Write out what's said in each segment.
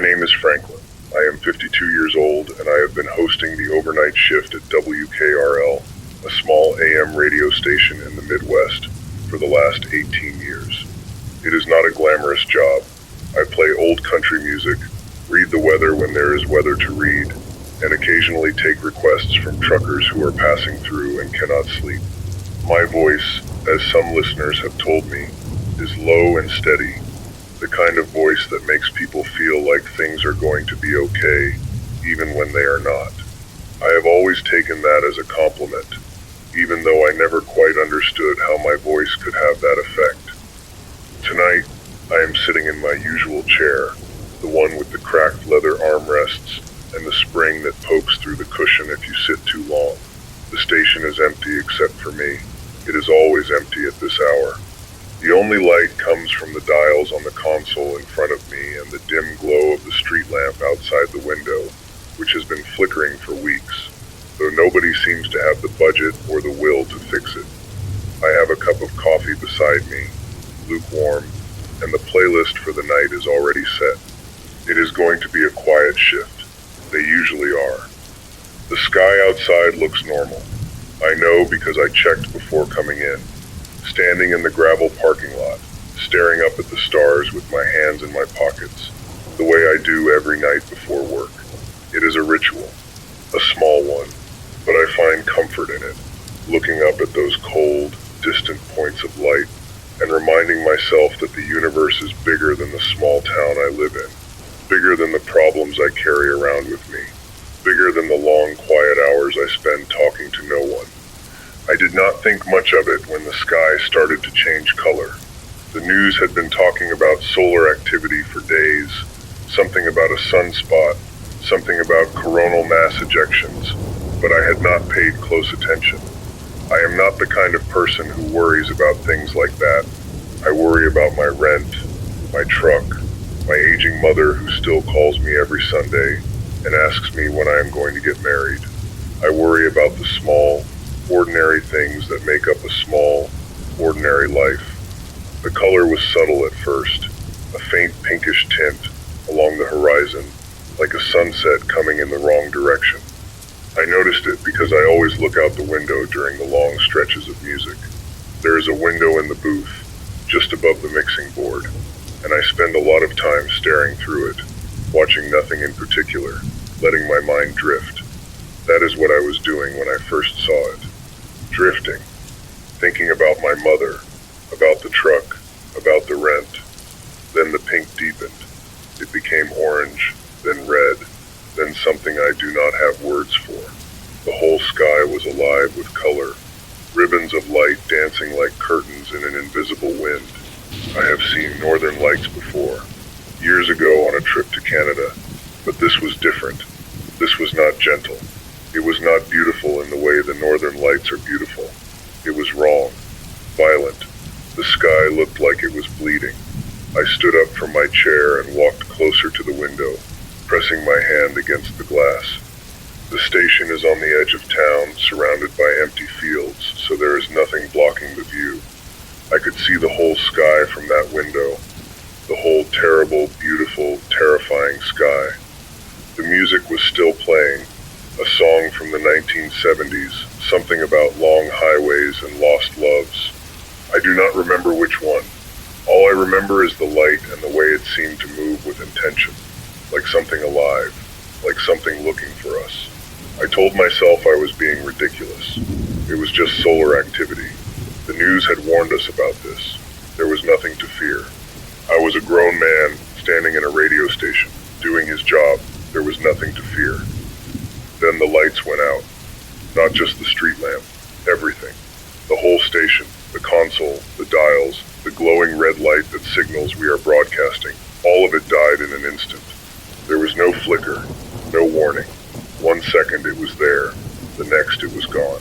name is Franklin. I am 52 years old, and I have been hosting the overnight shift at WKRL, a small AM radio station in the Midwest, for the last 18 years. It is not a glamorous job. I play old country music, read the weather when there is weather to read, and occasionally take requests from truckers who are passing through and cannot sleep. My voice, as some listeners have told me, is low and steady, the kind of voice that makes people feel like things are going to be okay, even when they are not. I have always taken that as a compliment, even though I never quite understood how my voice could have that effect. Tonight, I am sitting in my usual chair, the one with the cracked leather armrests and the spring that pokes through the cushion if you sit too long. The station is empty except for me. It is always empty at this hour. The only light comes from the dials on the console in front of me and the dim glow of the street lamp outside the window, which has been flickering for weeks, though nobody seems to have the budget or the will to fix it. I have a cup of coffee beside me, lukewarm, and the playlist for the night is already set. It is going to be a quiet shift. They usually are. The sky outside looks normal. I know because I checked before coming in. Standing in the gravel parking lot, staring up at the stars with my hands in my pockets, the way I do every night before work. It is a ritual, a small one, but I find comfort in it, looking up at those cold, distant points of light and reminding myself that the universe is bigger than the small town I live in, bigger than the problems I carry around with me, bigger than the long, quiet hours I spend talking to no one. I did not think much of it when the sky started to change color. The news had been talking about solar activity for days, something about a sunspot, something about coronal mass ejections, but I had not paid close attention. I am not the kind of person who worries about things like that. I worry about my rent, my truck, my aging mother who still calls me every Sunday and asks me when I am going to get married. I worry about the small, ordinary things that make up a small, ordinary life. The color was subtle at first, a faint pinkish tint along the horizon, like a sunset coming in the wrong direction. I noticed it because I always look out the window during the long stretches of music. There is a window in the booth, just above the mixing board, and I spend a lot of time staring through it, watching nothing in particular, letting my mind drift. That is what I was doing when I first saw it. Drifting, thinking about my mother, about the truck, about the rent. Then the pink deepened. It became orange, then red, then something I do not have words for. The whole sky was alive with color, ribbons of light dancing like curtains in an invisible wind. I have seen northern lights before, years ago on a trip to Canada, but this was different. This was not gentle. It was not beautiful in the way the northern lights are beautiful. It was wrong, violent. The sky looked like it was bleeding. I stood up from my chair and walked closer to the window, pressing my hand against the glass. The station is on the edge of town, surrounded by empty fields, so there is nothing blocking the view. I could see the whole sky from that window, the whole terrible, beautiful, terrifying sky. The music was still playing. A song from the 1970s, something about long highways and lost loves. I do not remember which one. All I remember is the light and the way it seemed to move with intention, like something alive, like something looking for us. I told myself I was being ridiculous. It was just solar activity. The news had warned us about this. There was nothing to fear. I was a grown man, standing in a radio station, doing his job. There was nothing to fear. Then the lights went out. Not just the street lamp, everything. The whole station, the console, the dials, the glowing red light that signals we are broadcasting. All of it died in an instant. There was no flicker, no warning. 1 second it was there, the next it was gone.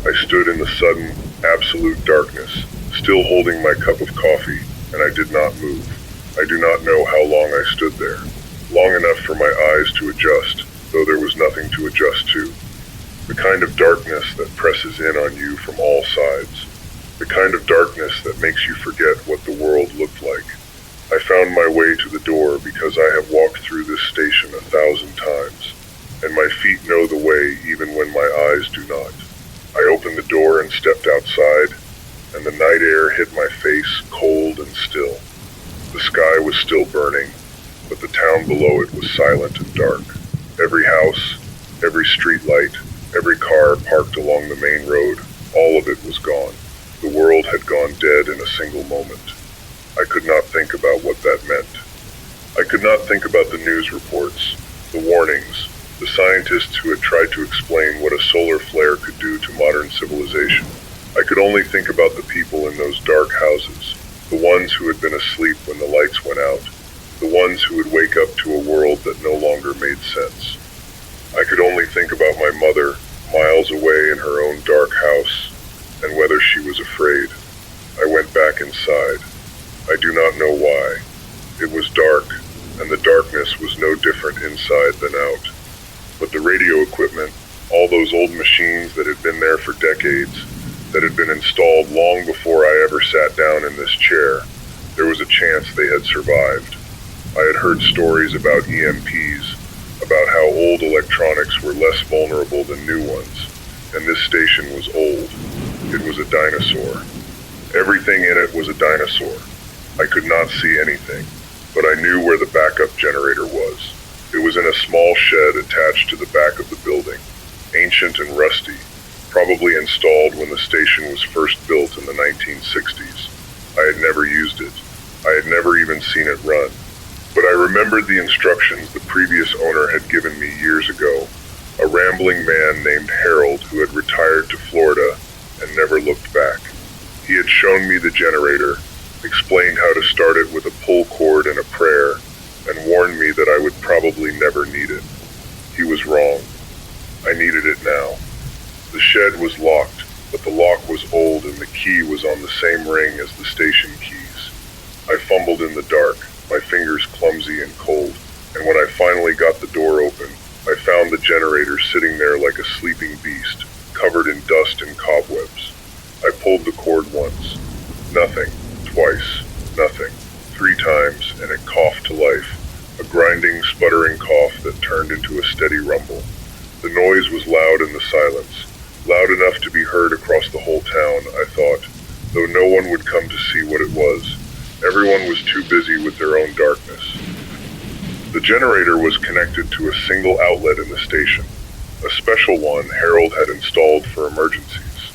I stood in the sudden, absolute darkness, still holding my cup of coffee, and I did not move. I do not know how long I stood there. Long enough for my eyes to adjust, though there was nothing to adjust to. The kind of darkness that presses in on you from all sides. The kind of darkness that makes you forget what the world looked like. I found my way to the door because I have walked through this 1,000 times, and my feet know the way even when my eyes do not. I opened the door and stepped outside, and the night air hit my face cold and still. The sky was still burning, but the town below it was silent and dark. Every house, every street light, every car parked along the main road, all of it was gone. The world had gone dead in a single moment. I could not think about what that meant. I could not think about the news reports, the warnings, the scientists who had tried to explain what a solar flare could do to modern civilization. I could only think about the people in those dark houses, the ones who had been asleep when the lights went out, the ones who would wake up to a world that no longer made sense. I could only think about my mother, miles away in her own dark house, and whether she was afraid. I went back inside. I do not know why. It was dark, and the darkness was no different inside than out. But the radio equipment, all those old machines that had been there for decades, that had been installed long before I ever sat down in this chair, there was a chance they had survived. I had heard stories about EMPs, about how old electronics were less vulnerable than new ones, and this station was old. It was a dinosaur. Everything in it was a dinosaur. I could not see anything, but I knew where the backup generator was. It was in a small shed attached to the back of the building, ancient and rusty, probably installed when the station was first built in the 1960s. I had never used it. I had never even seen it run. But I remembered the instructions the previous owner had given me years ago, a rambling man named Harold who had retired to Florida and never looked back. He had shown me the generator, explained how to start it with a pull cord and a prayer, and warned me that I would probably never need it. He was wrong. I needed it now. The shed was locked, but the lock was old and the key was on the same ring as the station keys. I fumbled in the dark, my fingers clumsy and cold, and when I finally got the door open, I found the generator sitting there like a sleeping beast, covered in dust and cobwebs. I pulled the cord once. Nothing. Twice. Nothing. 3 times, and it coughed to life, a grinding, sputtering cough that turned into a steady rumble. The noise was loud in the silence, loud enough to be heard across the whole town, I thought, though no one would come to see what it was. Everyone was too busy with their own darkness. The generator was connected to a single outlet in the station, a special one Harold had installed for emergencies.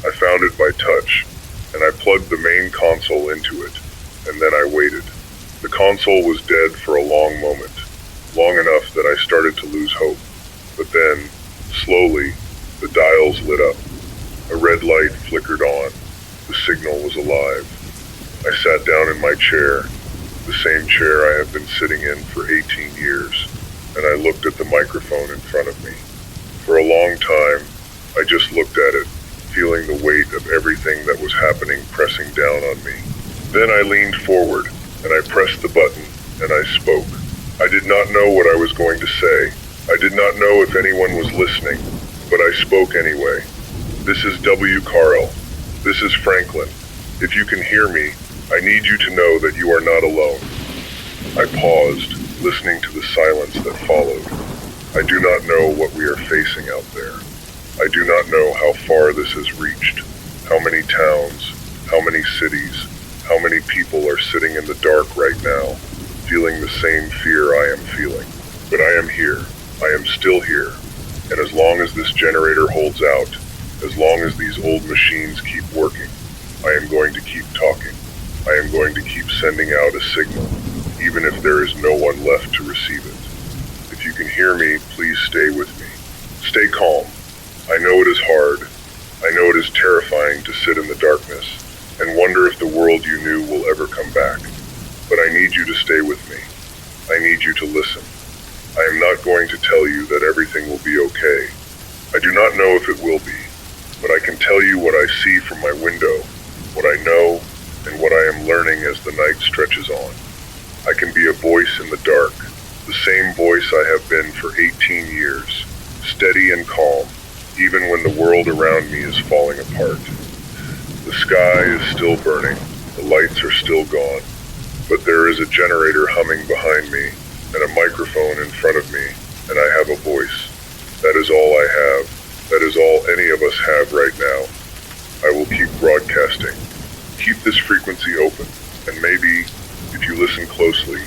I found it by touch, and I plugged the main console into it, and then I waited. The console was dead for a long moment, long enough that I started to lose hope. But then, slowly, the dials lit up. A red light flickered on. The signal was alive. I sat down in my chair, the same chair I have been sitting in for 18 years, and I looked at the microphone in front of me. For a long time, I just looked at it, feeling the weight of everything that was happening pressing down on me. Then I leaned forward, and I pressed the button, and I spoke. I did not know what I was going to say. I did not know if anyone was listening, but I spoke anyway. This is W. Carl. This is Franklin. If you can hear me, I need you to know that you are not alone. I paused, listening to the silence that followed. I do not know what we are facing out there. I do not know how far this has reached, how many towns, how many cities, how many people are sitting in the dark right now, feeling the same fear I am feeling. But I am here. I am still here. And as long as this generator holds out, as long as these old machines keep working, I am going to keep talking. I am going to keep sending out a signal, even if there is no one left to receive it. If you can hear me, please stay with me. Stay calm. I know it is hard. I know it is terrifying to sit in the darkness and wonder if the world you knew will ever come back. But I need you to stay with me. I need you to listen. I am not going to tell you that everything will be okay. I do not know if it will be, but I can tell you what I see from my window, what I know, and what I am learning as the night stretches on. I can be a voice in the dark, the same voice I have been for 18 years, steady and calm, even when the world around me is falling apart. The sky is still burning, the lights are still gone, but there is a generator humming behind me, and a microphone in front of me, and I have a voice. That is all I have. That is all any of us have right now. I will keep broadcasting. Keep this frequency open, and maybe, if you listen closely,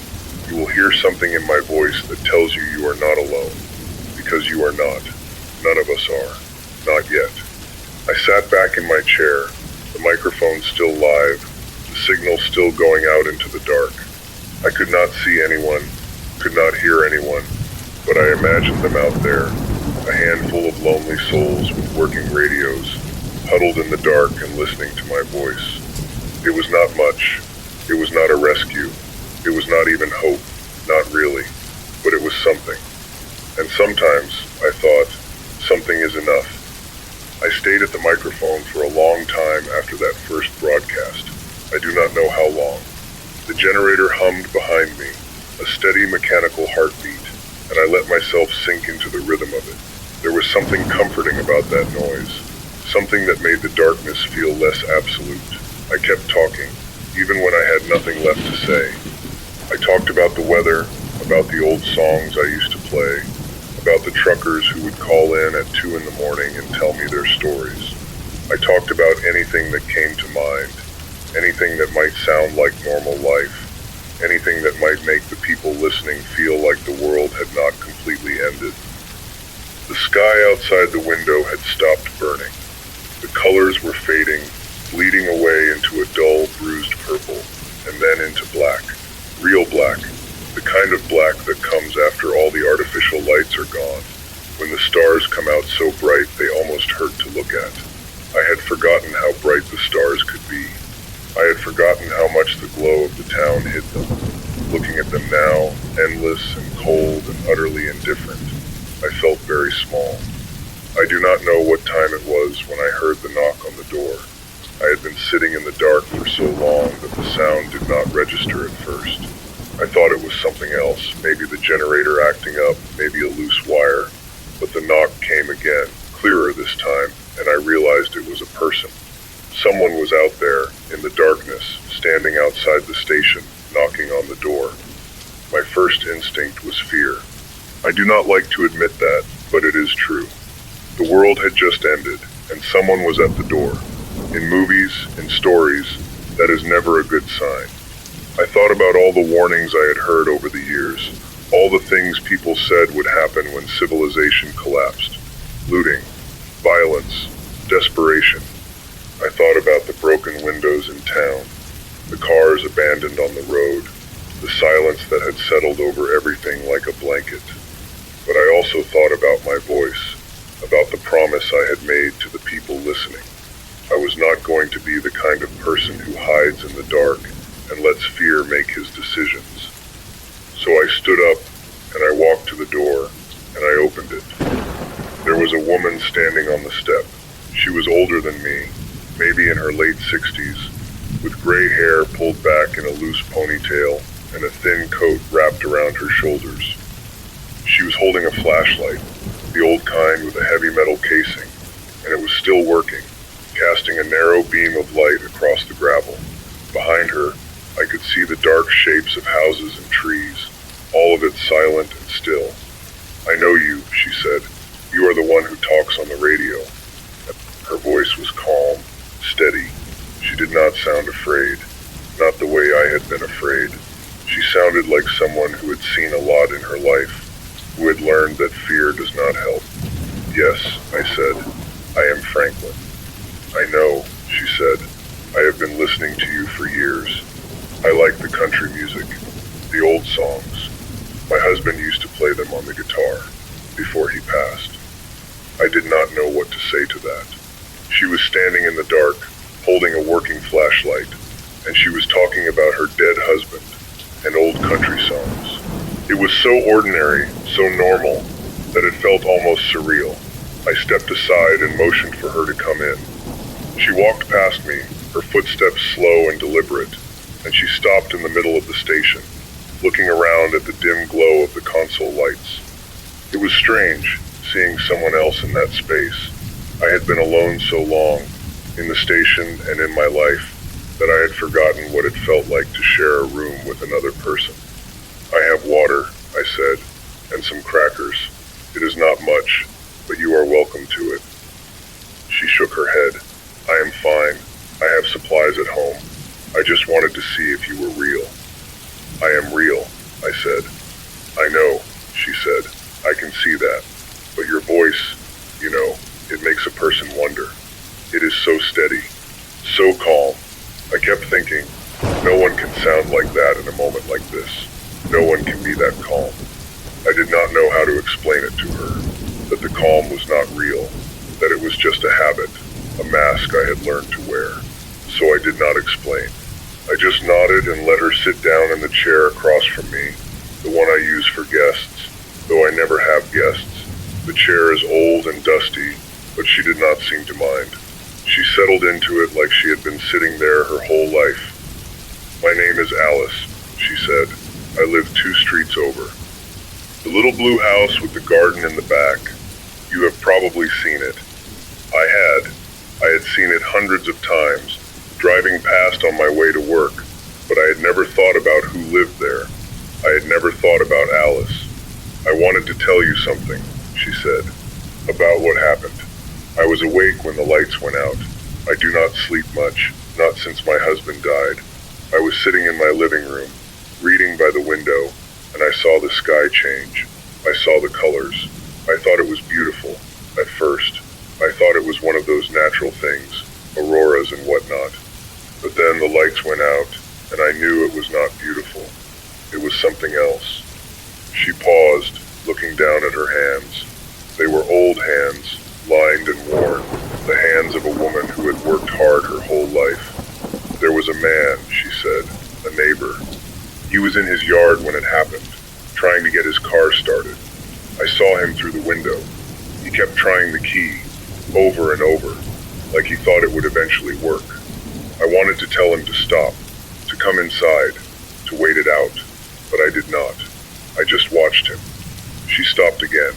you will hear something in my voice that tells you you are not alone. Because you are not. None of us are. Not yet. I sat back in my chair, the microphone still live, the signal still going out into the dark. I could not see anyone, could not hear anyone, but I imagined them out there, a handful of lonely souls with working radios, huddled in the dark and listening to my voice. It was not much. It was not a rescue. It was not even hope. Not really. But it was something. And sometimes, I thought, something is enough. I stayed at the microphone for a long time after that first broadcast. I do not know how long. The generator hummed behind me, a steady mechanical heartbeat, and I let myself sink into the rhythm of it. There was something comforting about that noise, something that made the darkness feel less absolute. I kept talking, even when I had nothing left to say. I talked about the weather, about the old songs I used to play, about the truckers who would call in at 2 in the morning and tell me their stories. I talked about anything that came to mind, anything that might sound like normal life, anything that might make the people listening feel like the world had not completely ended. The sky outside the window had stopped burning. The colors were fading, bleeding away into a dull, bruised purple, and then into black. Real black. The kind of black that comes after all the artificial lights are gone, when the stars come out so bright they almost hurt to look at. I had forgotten how bright the stars could be. I had forgotten how much the glow of the town hid them. Looking at them now, endless and cold and utterly indifferent, I felt very small. I do not know what time it was when I heard the knock on the door. I had been sitting in the dark for so long that the sound did not register at first. I thought it was something else, maybe the generator acting up, maybe a loose wire. But the knock came again, clearer this time, and I realized it was a person. Someone was out there, in the darkness, standing outside the station, knocking on the door. My first instinct was fear. I do not like to admit that, but it is true. The world had just ended, and someone was at the door. In movies, in stories, that is never a good sign. I thought about all the warnings I had heard over the years, all the things people said would happen when civilization collapsed. Looting, violence, desperation. I thought about the broken windows in town, the cars abandoned on the road, the silence that had settled over everything like a blanket. But I also thought about my voice, about the promise I had made to the people listening. I was not going to be the kind of person who hides in the dark and lets fear make his decisions. So I stood up, and I walked to the door, and I opened it. There was a woman standing on the step. She was older than me, maybe in her late 60s, with gray hair pulled back in a loose ponytail and a thin coat wrapped around her shoulders. She was holding a flashlight, the old kind with a heavy metal casing, and it was still working, casting a narrow beam of light across the gravel. Behind her, I could see the dark shapes of houses and trees, all of it silent and still. "I know you," she said. "You are the one who talks on the radio." Her voice was calm, steady. She did not sound afraid, not the way I had been afraid. She sounded like someone who had seen a lot in her life, who had learned that fear does not help. "Yes," I said, "I am Franklin." "I know," she said. "I have been listening to you for years. I like the country music, the old songs. My husband used to play them on the guitar, before he passed." I did not know what to say to that. She was standing in the dark, holding a working flashlight, and she was talking about her dead husband and old country songs. It was so ordinary, so normal, that it felt almost surreal. I stepped aside and motioned for her to come in. She walked past me, her footsteps slow and deliberate, and she stopped in the middle of the station, looking around at the dim glow of the console lights. It was strange, seeing someone else in that space. I had been alone so long, in the station and in my life, that I had forgotten what it felt like to share a room with another person. "I have water," I said, "and some crackers. It is not much, but you are welcome to it." She shook her head. "I am fine. I have supplies at home. I just wanted to see if you were real." "I am real," I said. "I know," she said. "I can see that. But your voice, it makes a person wonder. It is so steady, so calm." I kept thinking, no one can sound like that in a moment like this. No one can be that calm. I did not know how to explain it to her, that the calm was not real, that it was just a habit, a mask I had learned to wear. So I did not explain. I just nodded and let her sit down in the chair across from me, the one I use for guests, though I never have guests. The chair is old and dusty, but she did not seem to mind. She settled into it like she had been sitting there her whole life. "My name is Alice," she said. "I live 2 streets over. The little blue house with the garden in the back. You have probably seen it." I had seen it hundreds of times, driving past on my way to work, but I had never thought about who lived there. I had never thought about Alice. "I wanted to tell you something," she said, "about what happened. I was awake when the lights went out. I do not sleep much, not since my husband died. I was sitting in my living room, reading by the window, and I saw the sky change. I saw the colors. I thought it was beautiful, at first. I thought it was one of those natural things, auroras and whatnot. But then the lights went out, and I knew it was not beautiful. It was something else." She paused, looking down at her hands. They were old hands, lined and worn, the hands of a woman who had worked hard her whole life. "There was a man," she said, "a neighbor. He was in his yard when it happened, trying to get his car started. I saw him through the window. He kept trying the key, over and over, like he thought it would eventually work. I wanted to tell him to stop, to come inside, to wait it out, but I did not. I just watched him." She stopped again.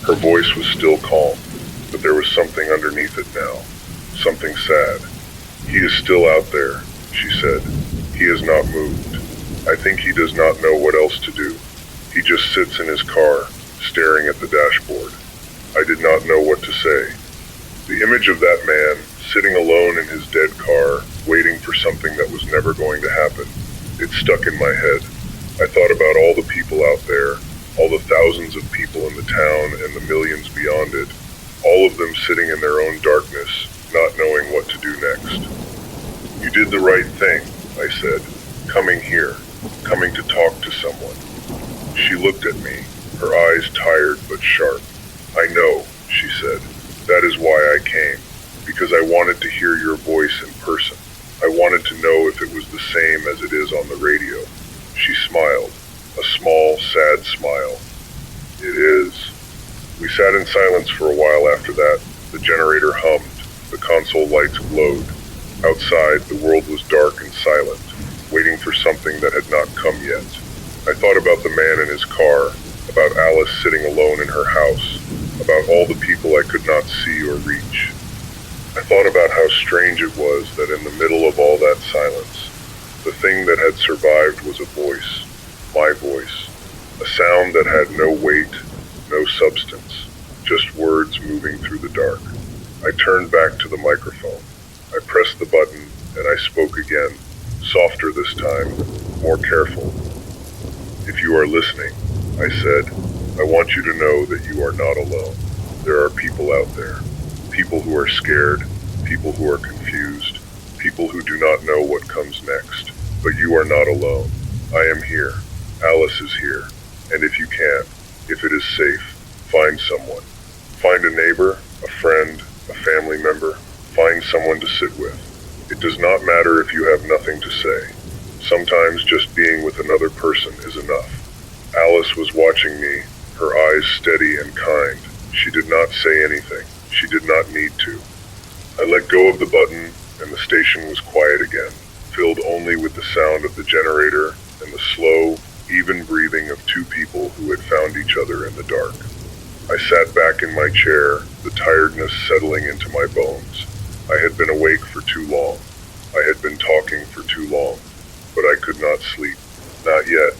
Her voice was still calm, but there was something underneath it now, something sad. "He is still out there," she said. "He has not moved. I think he does not know what else to do. He just sits in his car, staring at the dashboard." I did not know what to say. The image of that man, sitting alone in his dead car, waiting for something that was never going to happen, it stuck in my head. I thought about all the people out there, all the thousands of people in the town and the millions beyond it, all of them sitting in their own darkness, not knowing what to do next. "You did the right thing," I said, "coming here, coming to talk to someone." She looked at me, her eyes tired but sharp. "I know," she said. "That is why I came, because I wanted to hear your voice in person. I wanted to know if it was the same as it is on the radio." She smiled, a small, sad smile. "It is." We sat in silence for a while after that. The generator hummed, the console lights glowed. Outside, the world was dark and silent, waiting for something that had not come yet. I thought about the man in his car, about Alice sitting alone in her house, about all the people I could not see or reach. I thought about how strange it was that in the middle of all that silence, the thing that had survived was a voice, my voice, a sound that had no weight, no substance, just words moving through the dark. I turned back to the microphone. I pressed the button and I spoke again, softer this time, more careful. "If you are listening," I said, "I want you to know that you are not alone. There are people out there, people who are scared, people who are confused, people who do not know what comes next, but you are not alone. I am here. Alice is here. And if you can, if it is safe, find someone. Find a neighbor, a friend, a family member. Find someone to sit with. It does not matter if you have nothing to say. Sometimes just being with another person is enough." Alice was watching me, her eyes steady and kind. She did not say anything. She did not need to. I let go of the button, and the station was quiet again, filled only with the sound of the generator and the slow, even breathing of 2 people who had found each other in the dark. I sat back in my chair, the tiredness settling into my bones. I had been awake for too long. I had been talking for too long, but I could not sleep. Not yet.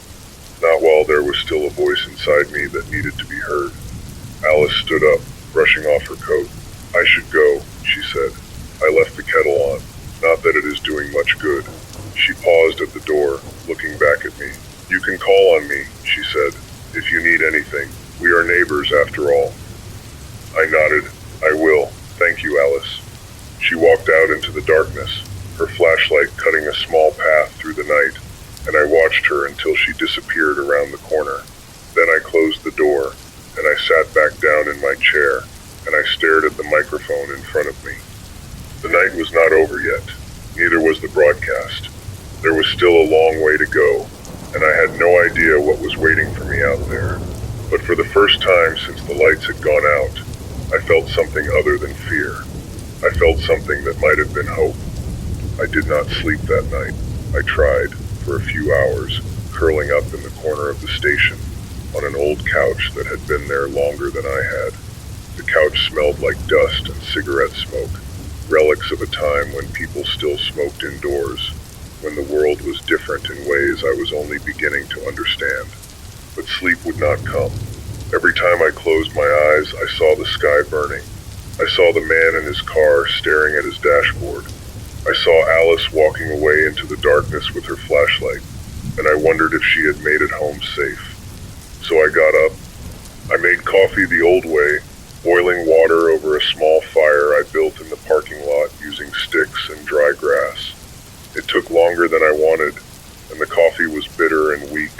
Not while while there was still a voice inside me that needed to be heard. Alice stood up, brushing off her coat. "I should go," she said. "I left the kettle on. Not that it is doing much good." She paused at the door, looking back at me. "You can call on me," she said, "if you need anything. We are neighbors after all." I nodded. "I will. Thank you, Alice." She walked out into the darkness, her flashlight cutting a small path through the night, and I watched her until she disappeared around the corner. Then I closed the door, and I sat back down in my chair, and I stared at the microphone in front of me. The night was not over yet. Neither was the broadcast. There was still a long way to go, and I had no idea what was waiting for me out there. But for the first time since the lights had gone out, I felt something other than fear. I felt something that might have been hope. I did not sleep that night. I tried, for a few hours, curling up in the corner of the station, on an old couch that had been there longer than I had. The couch smelled like dust and cigarette smoke, relics of a time when people still smoked indoors, when the world was different in ways I was only beginning to understand. But sleep would not come. Every time I closed my eyes, I saw the sky burning. I saw the man in his car staring at his dashboard. I saw Alice walking away into the darkness with her flashlight, and I wondered if she had made it home safe. So I got up. I made coffee the old way, boiling water over a small fire I built in the parking lot using sticks and dry grass. It took longer than I wanted, and the coffee was bitter and weak,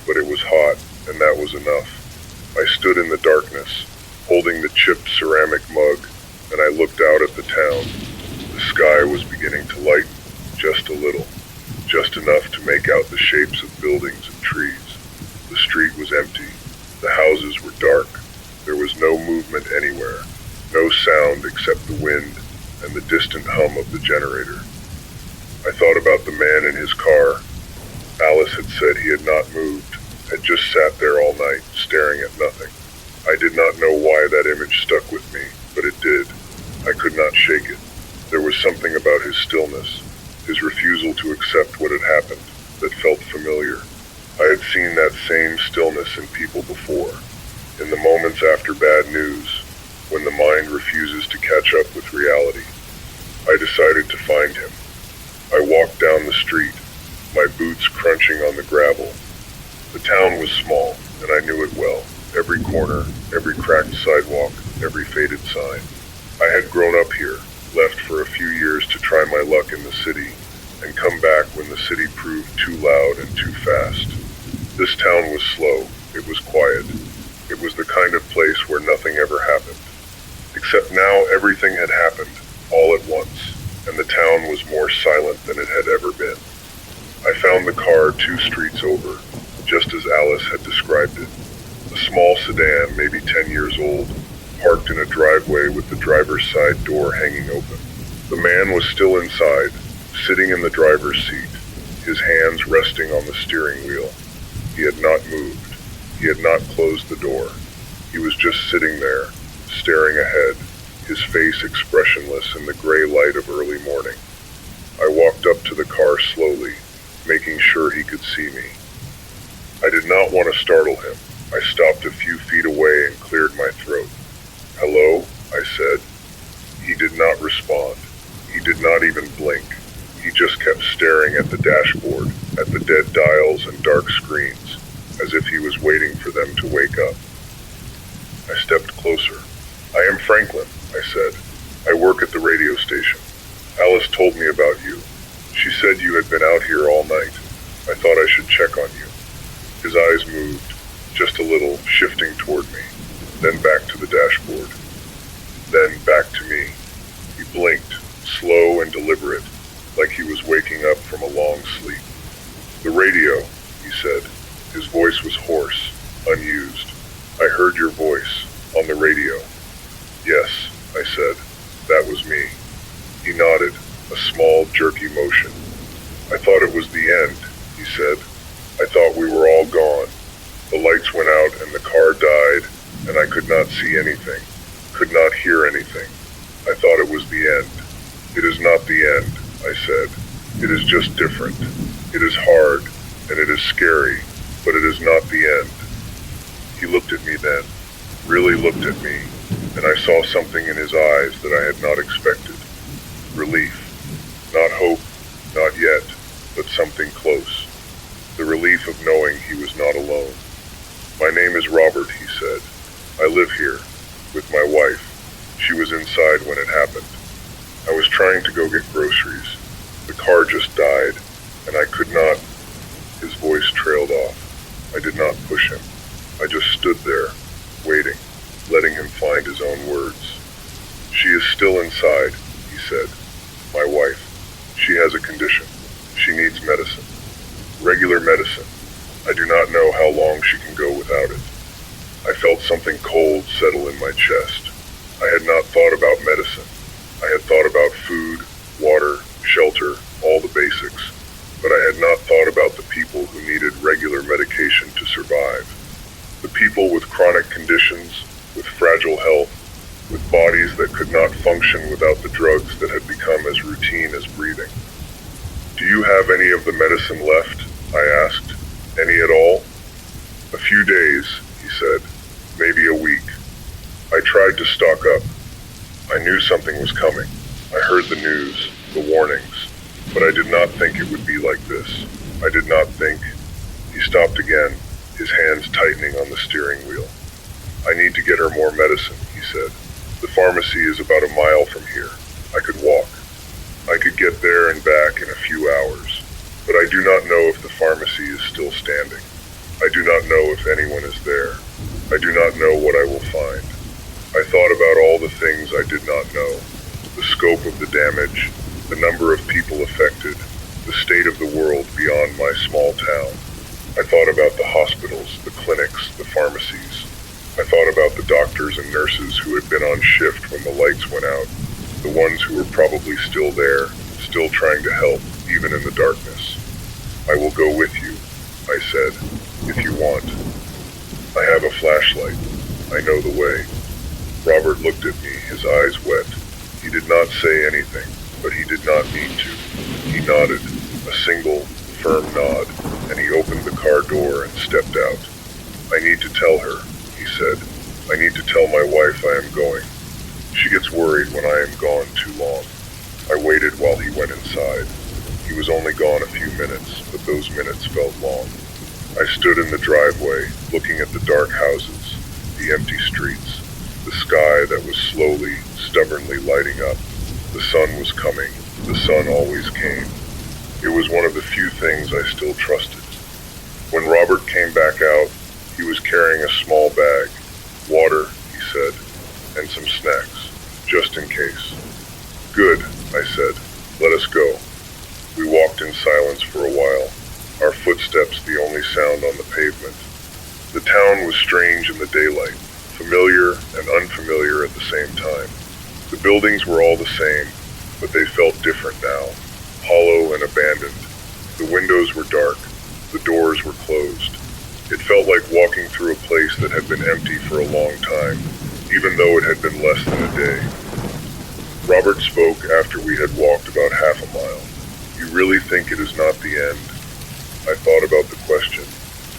but it was hot, and that was enough. I stood in the darkness, holding the chipped ceramic mug, and I looked out at the town. The sky was beginning to lighten, just a little, just enough to make out the shapes of buildings and trees. The street was empty. The houses were dark. There was no movement anywhere, no sound except the wind and the distant hum of the generator. I thought about the man in his car. Alice had said he had not moved, had just sat there all night, staring at nothing. I did not know why that image stuck with me, but it did. I could not shake it. There was something about his stillness, his refusal to accept what had happened, that felt familiar. I had seen that same stillness in people before, in the moments after bad news, when the mind refuses to catch up with reality. I decided to find him. I walked down the street, my boots crunching on the gravel. The town was small, and I knew it well. Every corner, every cracked sidewalk, every faded sign. I had grown up here, left for a few years to try my luck in the city, and come back when the city proved too loud and too fast. This town was slow. It was quiet. It was the kind of place where nothing ever happened. Except now everything had happened, all at once, and the town was more silent than it had ever been. I found the car 2 streets over, just as Alice had described it. A small sedan, maybe 10 years old, parked in a driveway with the driver's side door hanging open. The man was still inside, sitting in the driver's seat, his hands resting on the steering wheel. He had not moved. He had not closed the door. He was just sitting there, staring ahead, his face expressionless in the gray light of early morning. I walked up to the car slowly, making sure he could see me. I did not want to startle him. I stopped a few feet away and cleared my throat. "Hello?" I said. He did not respond. He did not even blink. He just kept staring at the dashboard, at the dead dials and dark screens, as if he was waiting for them to wake up. I stepped closer. "I am Franklin," I said. "I work at the radio station. Alice told me about you. She said you had been out here all night. I thought I should check on you." His eyes moved, just a little, shifting toward me, then back to the dashboard, then back to me. He blinked, slow and deliberate, like he was waking up from a long sleep. "The radio," he said. His voice was hoarse, unused. "I heard your voice, on the radio." "Yes," I said. "That was me." He nodded, a small, jerky motion. "I thought it was the end," he said. "I thought we were all gone. The lights went out and the car died, and I could not see anything, could not hear anything. I thought it was the end." "It is not the end," I said. "It is just different. It is hard, and it is scary, but it is not the end. He looked at me then, really looked at me, and I saw something in his eyes that I had not expected. Relief. Not hope, not yet, but something close. The relief of knowing he was not alone. "My name is Robert," he said. "I live here, with my wife. She was inside when it happened. I was trying to go get groceries. The car just died, and I could not..." His voice trailed off. I did not push him. I just stood there, waiting, letting him find his own words. "She is still inside," he said. "My wife. She has a condition. She needs medicine. Regular medicine. I do not know how long she can go without it." I felt something cold settle in my chest. I had not thought about medicine. I had thought about food, water, shelter, all the basics. But I had not thought about the people who needed regular medication to survive. The people with chronic conditions, with fragile health, with bodies that could not function without the drugs that had become as routine as breathing. "Do you have any of the medicine left?" I asked. "Any at all?" "A few days," he said. "Maybe a week." I tried to stock up. I knew something was coming. I heard the news, the warnings, but I did not think it would be like this. I did not think... He stopped again, his hands tightening on the steering wheel. "I need to get her more medicine," he said. "The pharmacy is about a mile from here. I could walk. I could get there and back in a few hours. But I do not know if the pharmacy is still standing. I do not know if anyone is there. I do not know what I will find." I thought about all the things I did not know. The scope of the damage, the number of people affected, the state of the world beyond my small town. I thought about the hospitals, the clinics, the pharmacies. I thought about the doctors and nurses who had been on shift when the lights went out, the ones who were probably still there, still trying to help, even in the darkness. "I will go with you," I said, "if you want. I have a flashlight. I know the way." Robert looked at me, his eyes wet. He did not say anything, but he did not need to. He nodded, a single, firm nod, and he opened the car door and stepped out. "I need to tell her," he said. "I need to tell my wife I am going. She gets worried when I am gone too long." I waited while he went inside. He was only gone a few minutes, but those minutes felt long. I stood in the driveway, looking at the dark houses, the empty streets, the sky that was slowly, stubbornly lighting up. The sun was coming. The sun always came. It was one of the few things I still trusted. When Robert came back out, he was carrying a small bag. "Water," he said, "and some snacks, just in case." "Good," I said. "Let us go." We walked in silence for a while, our footsteps the only sound on the pavement. The town was strange in the daylight, familiar and unfamiliar at the same time. The buildings were all the same, but they felt different now, hollow and abandoned. The windows were dark, the doors were closed. It felt like walking through a place that had been empty for a long time, even though it had been less than a day. Robert spoke after we had walked about half a mile. "You really think it is not the end?" I thought about the question.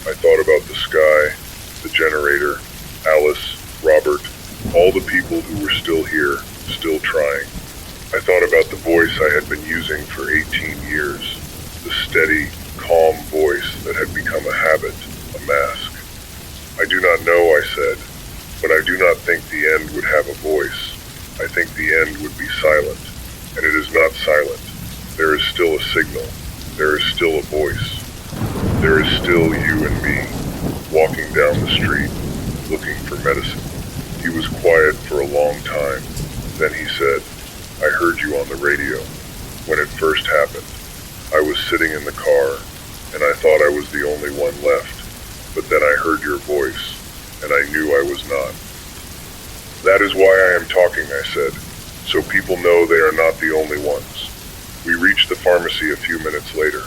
I thought about the sky, the generator, Alice, Robert, all the people who were still here, still trying. I thought about the voice I had been using for 18 years, the steady, calm voice that had become a habit, a mask. "I do not know," I said, "but I do not think the end would have a voice. I think the end would be silent, and it is not silent. There is still a signal. There is still a voice. There is still you and me, walking down the street, looking for medicine." He was quiet for a long time. Then he said, "I heard you on the radio. When it first happened, I was sitting in the car, and I thought I was the only one left. But then I heard your voice, and I knew I was not." "That is why I am talking," I said, "so people know they are not the only ones." We reached the pharmacy a few minutes later.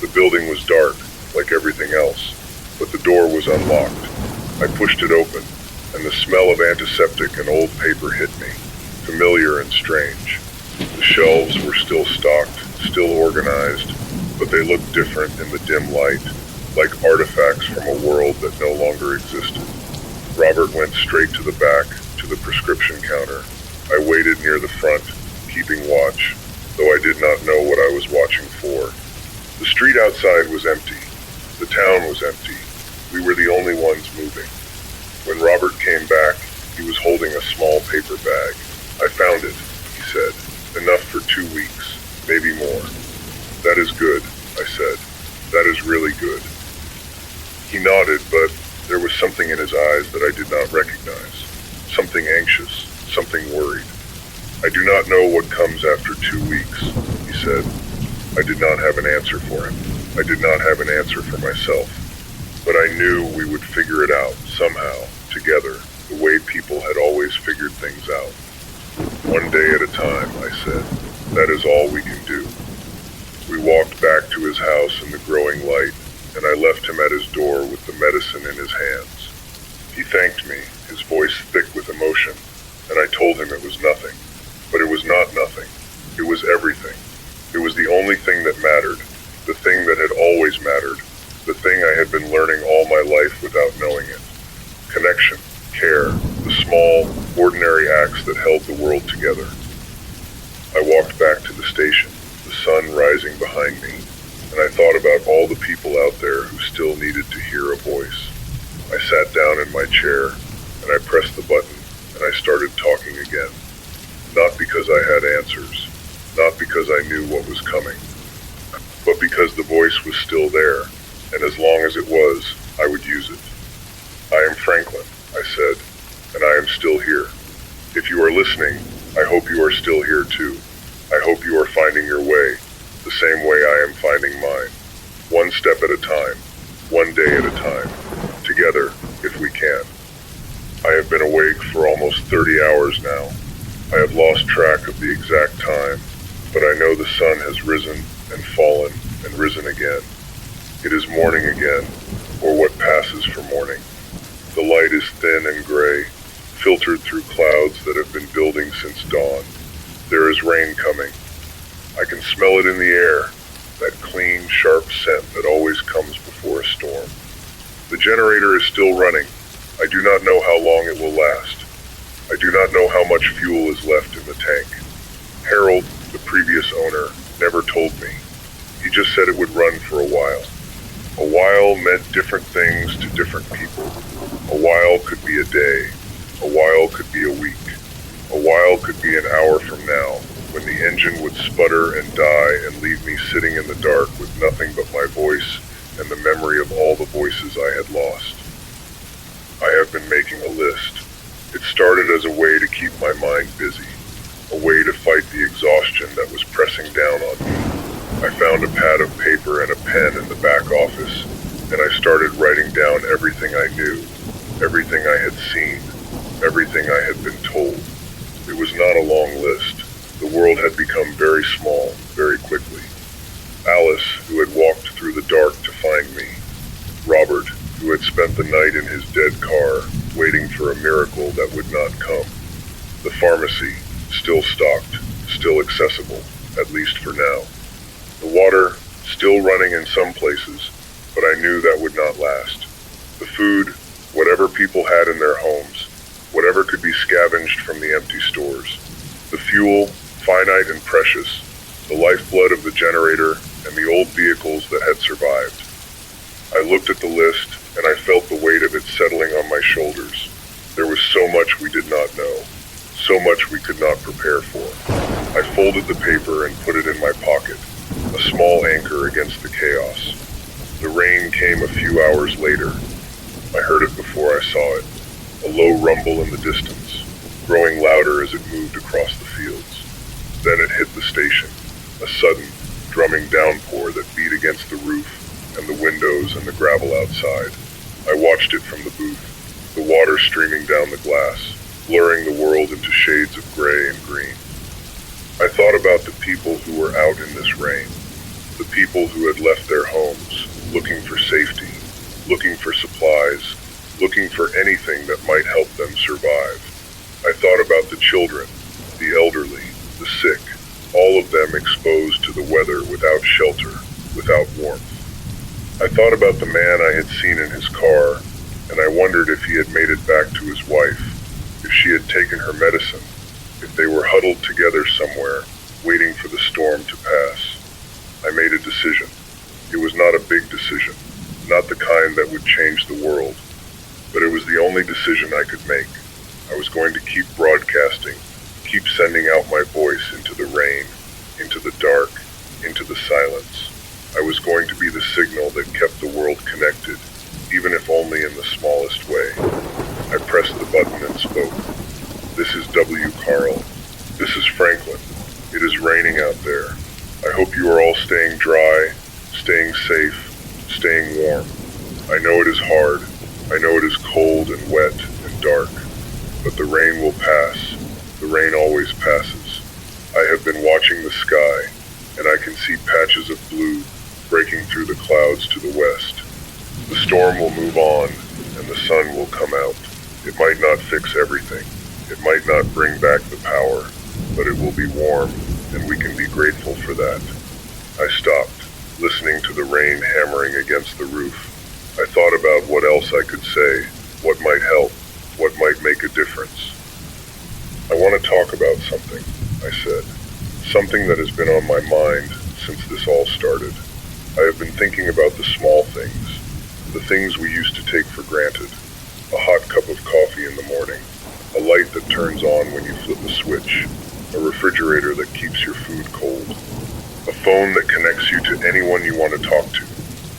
The building was dark, like everything else, but the door was unlocked. I pushed it open, and the smell of antiseptic and old paper hit me, familiar and strange. The shelves were still stocked, still organized, but they looked different in the dim light. like artifacts from a world that no longer existed. Robert went straight to the back, to the prescription counter. I waited near the front, keeping watch, though I did not know what I was watching for. The street outside was empty. The town was empty. We were the only ones moving. When Robert came back, he was holding a small paper bag. I found it, he said. Enough for 2 weeks, maybe more. That is good, I said. That is really good. He nodded, but there was something in his eyes that I did not recognize. Something anxious, something worried. I do not know what comes after 2 weeks, he said. I did not have an answer for him. I did not have an answer for myself. But I knew we would figure it out, somehow, together, the way people had always figured things out. One day at a time, I said. That is all we can do. We walked back to his house in the growing light, and I left him at his door with the medicine in his hands. He thanked me, his voice thick with emotion, and I told him it was nothing. But it was not nothing. It was everything. It was the only thing that mattered, the thing that had always mattered, the thing I had been learning all my life without knowing it. Connection, care, the small, ordinary acts that held the world together. I walked back to the station, the sun rising behind me, and I thought about all the people out there who still needed to hear a voice. I sat down in my chair, and I pressed the button, and I started talking again. Not because I had answers, not because I knew what was coming, but because the voice was still there, and as long as it was, I would use it. I am Franklin, I said, and I am still here. If you are listening, I hope you are still here too. I hope you are finding your way, the same way I am finding mine. One step at a time, one day at a time, together, if we can. I have been awake for almost 30 hours now. I have lost track of the exact time, but I know the sun has risen and fallen and risen again. It is morning again, or what passes for morning. The light is thin and gray, filtered through clouds that have been building since dawn. There is rain coming. I can smell it in the air, that clean, sharp scent that always comes before a storm. The generator is still running. I do not know how long it will last. I do not know how much fuel is left in the tank. Harold, the previous owner, never told me. He just said it would run for a while. A while meant different things to different people. A while could be a day. A while could be a week. A while could be an hour from now, when the engine would sputter and die and leave me sitting in the dark with nothing but my voice and the memory of all the voices I had lost. I have been making a list. It started as a way to keep my mind busy, a way to fight the exhaustion that was pressing down on me. I found a pad of paper and a pen in the back office, and I started writing down everything I knew, everything I had seen, everything I had been told. It was not a long list. The world had become very small, very quickly. Alice, who had walked through the dark to find me. Robert, who had spent the night in his dead car, waiting for a miracle that would not come. The pharmacy, still stocked, still accessible, at least for now. The water, still running in some places, but I knew that would not last. The food, whatever people had in their homes, whatever could be scavenged from the empty stores. The fuel, finite and precious, the lifeblood of the generator, and the old vehicles that had survived. I looked at the list, and I felt the weight of it settling on my shoulders. There was so much we did not know, so much we could not prepare for. I folded the paper and put it in my pocket, a small anchor against the chaos. The rain came a few hours later. I heard it before I saw it, a low rumble in the distance, growing louder as it moved across the fields. Then it hit the station, a sudden, drumming downpour that beat against the roof and the windows and the gravel outside. I watched it from the booth, the water streaming down the glass, blurring the world into shades of gray and green. I thought about the people who were out in this rain, the people who had left their homes, looking for safety, looking for supplies, looking for anything that might help them survive. I thought about the children, the elderly, the sick, all of them exposed to the weather without shelter, without warmth. I thought about the man I had seen in his car, and I wondered if he had made it back to his wife, if she had taken her medicine, if they were huddled together somewhere, waiting for the storm to pass. I made a decision. It was not a big decision, not the kind that would change the world, but it was the only decision I could make. I was going to keep broadcasting, keep sending out my voice into the rain, into the dark, into the silence. I was going to be the signal that kept the world connected, even if only in the smallest way. I pressed the button and spoke. This is W. Carl. This is Franklin. It is raining out there. I hope you are all staying dry, staying safe, staying warm. I know it is hard. I know it is cold and wet and dark. But the rain will pass. The rain always passes. I have been watching the sky, and I can see patches of blue breaking through the clouds to the west. The storm will move on, and the sun will come out. It might not fix everything. It might not bring back the power, but it will be warm, and we can be grateful for that. I stopped, listening to the rain hammering against the roof. I thought about what else I could say, what might help, what might make a difference. I want to talk about something, I said. Something that has been on my mind since this all started. I have been thinking about the small things, the things we used to take for granted. A hot cup of coffee in the morning, a light that turns on when you flip a switch, a refrigerator that keeps your food cold, a phone that connects you to anyone you want to talk to.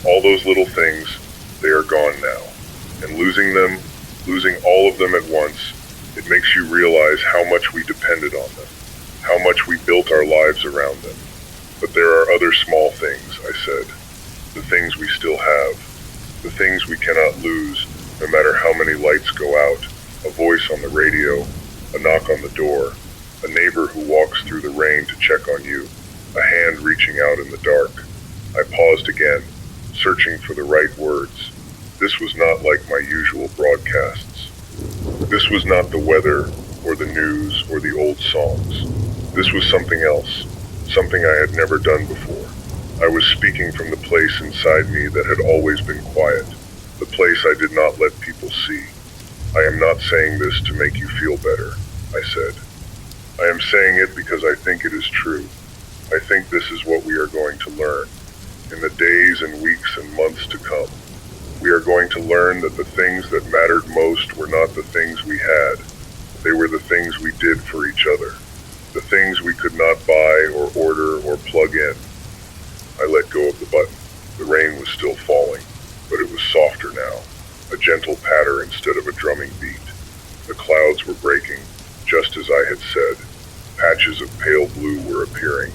All those little things, they are gone now. And losing them, losing all of them at once, it makes you realize how much we depended on them, how much we built our lives around them. But there are other small things, I said. The things we still have. The things we cannot lose, no matter how many lights go out. A voice on the radio, a knock on the door, a neighbor who walks through the rain to check on you, a hand reaching out in the dark. I paused again, searching for the right words. This was not like my usual broadcasts. This was not the weather, or the news, or the old songs. This was something else, something I had never done before. I was speaking from the place inside me that had always been quiet, the place I did not let people see. I am not saying this to make you feel better, I said. I am saying it because I think it is true. I think this is what we are going to learn. In the days and weeks and months to come, we are going to learn that the things that mattered most were not the things we had. They were the things we did for each other. The things we could not buy or order or plug in. I let go of the button. The rain was still falling, but it was softer now, a gentle patter instead of a drumming beat. The clouds were breaking, just as I had said. Patches of pale blue were appearing,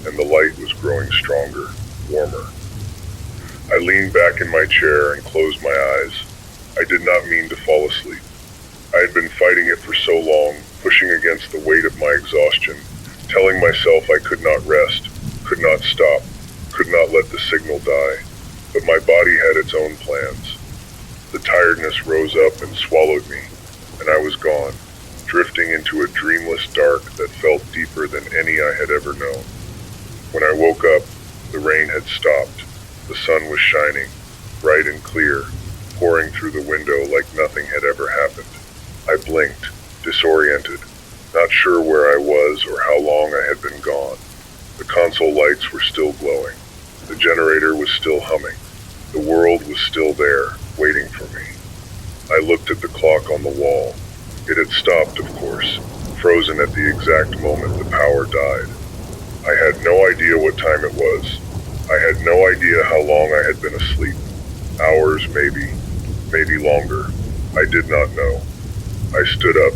and the light was growing stronger, warmer. I leaned back in my chair and closed my eyes. I did not mean to fall asleep. I had been fighting it for so long, pushing against the weight of my exhaustion, telling myself I could not rest, could not stop, could not let the signal die. But my body had its own plans. The tiredness rose up and swallowed me, and I was gone, drifting into a dreamless dark that felt deeper than any I had ever known. When I woke up, the rain had stopped. The sun was shining, bright and clear, pouring through the window like nothing had ever happened. I blinked, disoriented, not sure where I was or how long I had been gone. The console lights were still glowing. The generator was still humming. The world was still there, waiting for me. I looked at the clock on the wall. It had stopped, of course, frozen at the exact moment the power died. I had no idea what time it was. I had no idea how long I had been asleep. Hours, maybe longer. I did not know. I stood up,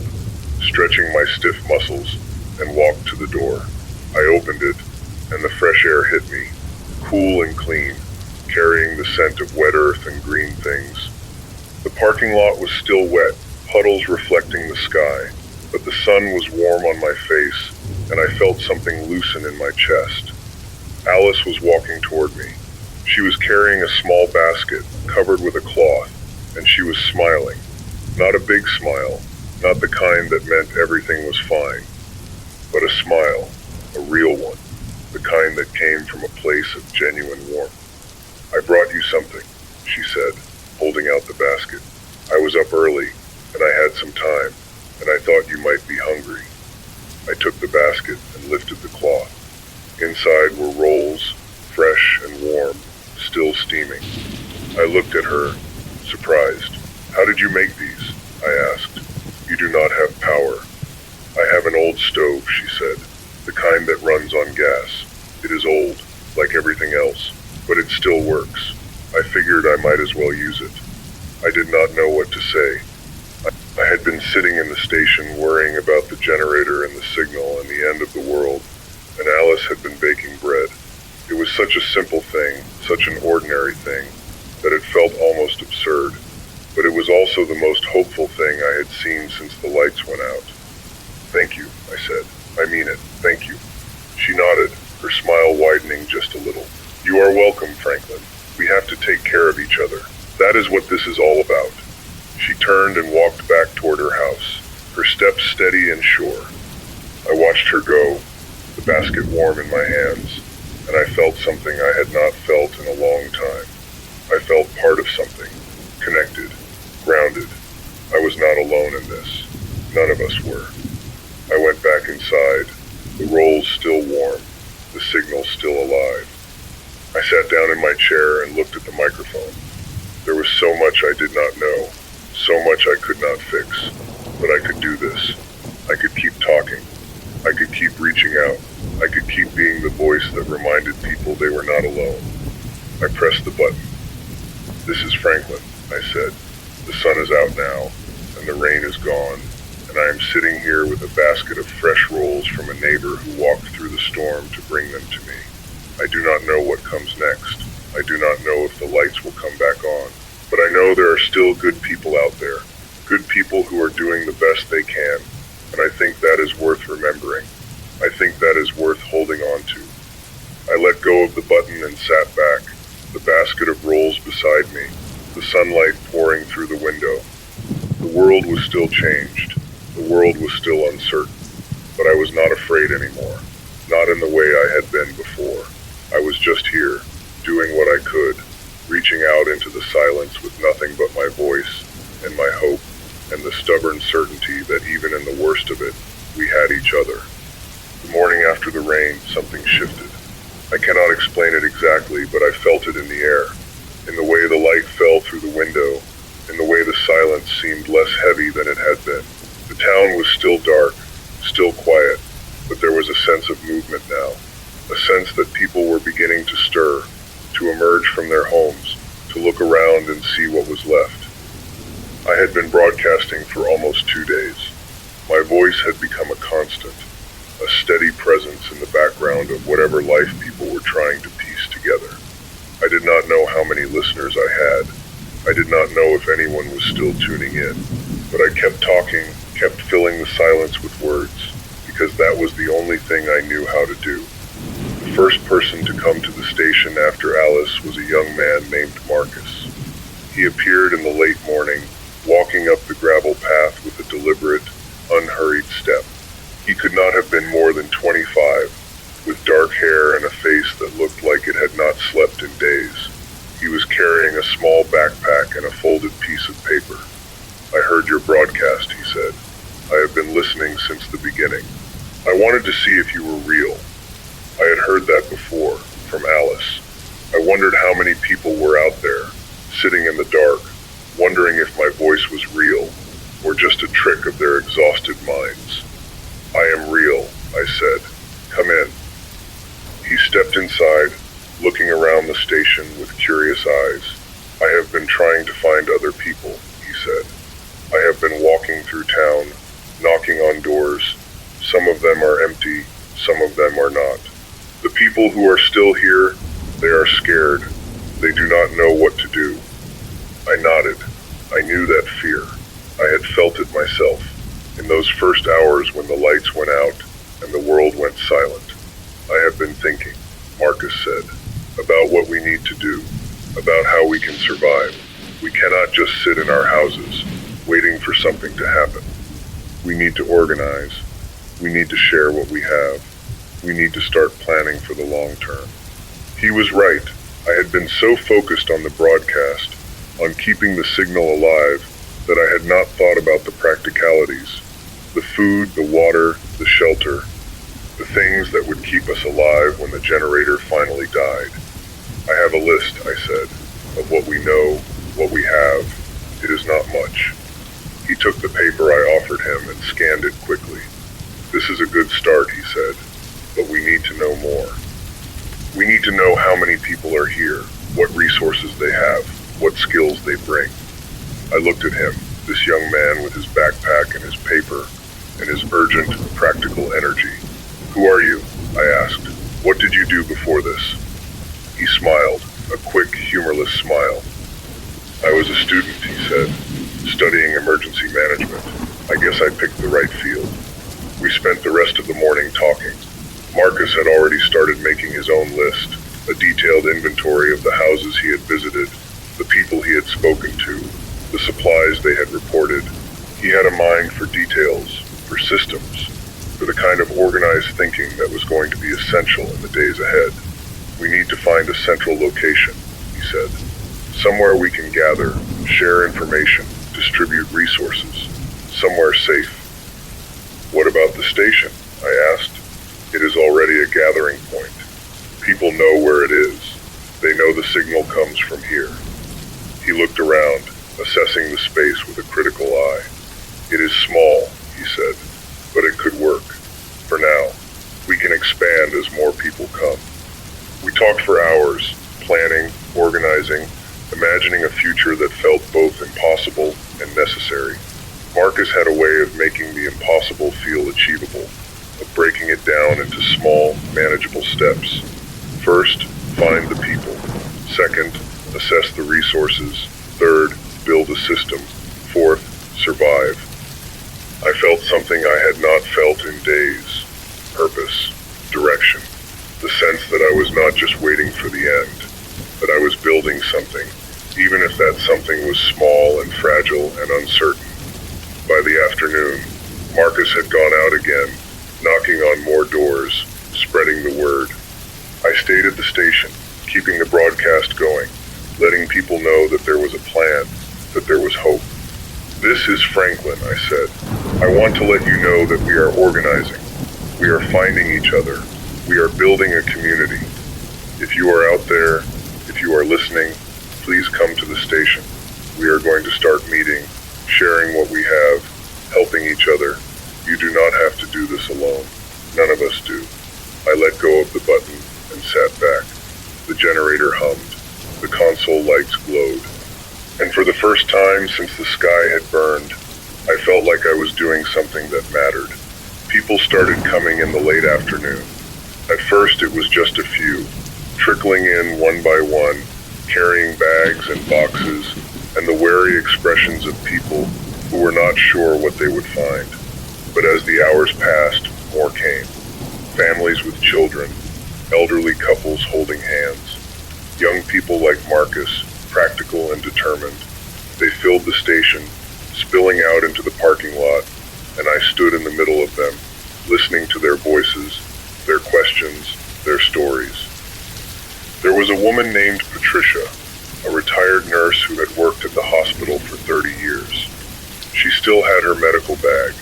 stretching my stiff muscles, and walked to the door. I opened it, and the fresh air hit me, cool and clean, carrying the scent of wet earth and green things. The parking lot was still wet, puddles reflecting the sky, but the sun was warm on my face, and I felt something loosen in my chest. Alice was walking toward me. She was carrying a small basket, covered with a cloth, and she was smiling. Not a big smile, not the kind that meant everything was fine, but a smile, a real one, the kind that came from a place of genuine warmth. "I brought you something," she said, holding out the basket. "I was up early, and I had some time, and I thought you might be hungry." I took the basket and lifted the cloth. Inside were rolls, fresh and warm, still steaming. I looked at her, surprised. "How did you make these?" I asked. "You do not have power." "I have an old stove," she said, "the kind that runs on gas. It is old, like everything else, but it still works. I figured I might as well use it." I did not know what to say. I had been sitting in the station worrying about the generator and the signal and the end of the world, and Alice had been baking bread. It was such a simple thing, such an ordinary thing, that it felt almost absurd, but it was also the most hopeful thing I had seen since the lights went out. "Thank you," I said. "I mean it, thank you." She nodded, her smile widening just a little. "You are welcome, Franklin. We have to take care of each other. That is what this is all about." She turned and walked back toward her house, her steps steady and sure. I watched her go, the basket warm in my hands, and I felt something I had not felt in a long time. I felt part of something, connected, grounded. I was not alone in this. None of us were. I went back inside, the rolls still warm, the signal still alive. I sat down in my chair and looked at the microphone. There was so much I did not know, so much I could not fix, but I could do this. I could keep talking. I could keep reaching out. I could keep being the voice that reminded people they were not alone. I pressed the button. "This is Franklin," I said. "The sun is out now, and the rain is gone, and I am sitting here with a basket of fresh rolls from a neighbor who walked through the storm to bring them to me. I do not know what comes next. I do not know if the lights will come back on, but I know there are still good people out there, good people who are doing the best they can, and I think that is worth remembering. I think that is worth holding on to." I let go of the button and sat back, the basket of rolls beside me, the sunlight pouring through the window. The world was still changed. The world was still uncertain, but I was not afraid anymore, not in the way I had been before. I was just here, doing what I could, reaching out into the silence with nothing but my voice and my hope and the stubborn certainty that even in the worst of it, we had each other. The morning after the rain, something shifted. I cannot explain it exactly, but I felt it in the air, in the way the light fell through the window, in the way the silence seemed less heavy than it had been. The town was still dark, still quiet, but there was a sense of movement now, a sense that people were beginning to stir, to emerge from their homes, to look around and see what was left. I had been broadcasting for almost 2 days. My voice had become a constant, a steady presence in the background of whatever life people were trying to piece together. I did not know how many listeners I had. I did not know if anyone was still tuning in, but I kept talking, kept filling the silence with words, because that was the only thing I knew how to do. The first person to come to the station after Alice was a young man named Marcus. He appeared in the late morning, walking up the gravel path with a deliberate, unhurried step. He could not have been more than 25, with dark hair and a face that looked like it had not slept in days. He was carrying a small backpack and a folded piece of paper. "I heard your broadcast," he said. "I have been listening since the beginning. I wanted to see if you were real." I had heard that before, from Alice. I wondered how many people were out there, sitting in the dark, wondering if my voice was real, or just a trick of their exhausted minds. "I am real," I said. "Come in." He stepped inside, looking around the station with curious eyes. "I have been trying to find other people," he said. "I have been walking through town, knocking on doors. Some of them are empty, some of them are not. The people who are still here, they are scared. They do not know what to do." I nodded. I knew that fear. I had felt it myself, in those first hours when the lights went out and the world went silent. "I have been thinking," Marcus said, "about what we need to do, about how we can survive. We cannot just sit in our houses, waiting for something to happen. We need to organize. We need to share what we have. We need to start planning for the long term." He was right. I had been so focused on the broadcast, on keeping the signal alive, that I had not thought about the practicalities. The food, the water, the shelter, the things that would keep us alive when the generator finally died. I have a list, I said, of what we know, what we have. It is not much. He took the paper I offered him and scanned it quickly. This is a good start, he said, but we need to know more. We need to know how many people are here, what resources they have, what skills they bring. I looked at him, this young man with his backpack and his paper, and his urgent, practical energy. Who are you? I asked. What did you do before this? He smiled, a quick, humorless smile. I was a student, he said, studying emergency management. I guess I picked the right field. We spent the rest of the morning talking. Marcus had already started making his own list, a detailed inventory of the houses he had visited, the people he had spoken to, the supplies they had reported. He had a mind for details, for systems, for the kind of organized thinking that was going to be essential in the days ahead. We need to find a central location, he said. Somewhere we can gather, share information, distribute resources. Somewhere safe. What about the station? I asked. It is already a gathering point. People know where it is. They know the signal comes from here. He looked around, assessing the space with a critical eye. It is small, he said, but it could work. For now, we can expand as more people come. We talked for hours, planning, organizing, imagining a future that felt both impossible and necessary. Marcus had a way of making the impossible feel achievable, of breaking it down into small, manageable steps. First, find the people. Second, assess the resources. Third, build a system. Fourth, survive. I felt something I had not felt in days. Purpose, direction. The sense that I was not just waiting for the end, that I was building something, even if that something was small and fragile and uncertain. By the afternoon, Marcus had gone out again, knocking on more doors, spreading the word. I stayed at the station, keeping the broadcast going, letting people know that there was a plan, that there was hope. This is Franklin, I said. I want to let you know that we are organizing. We are finding each other. We are building a community. If you are out there, if you are listening, please come to the station. We are going to start meeting, sharing what we have, helping each other. You do not have to do this alone. None of us do. I let go of the button and sat back. The generator hummed. The console lights glowed. And for the first time since the sky had burned, I felt like I was doing something that mattered. People started coming in the late afternoon. At first it was just a few, trickling in one by one, carrying bags and boxes, and the wary expressions of people who were not sure what they would find. But as the hours passed, more came. Families with children, elderly couples holding hands, young people like Marcus, practical and determined. They filled the station, spilling out into the parking lot, and I stood in the middle of them, listening to their voices, their questions, their stories. There was a woman named Patricia, a retired nurse who had worked at the hospital for 30 years. She still had her medical bag,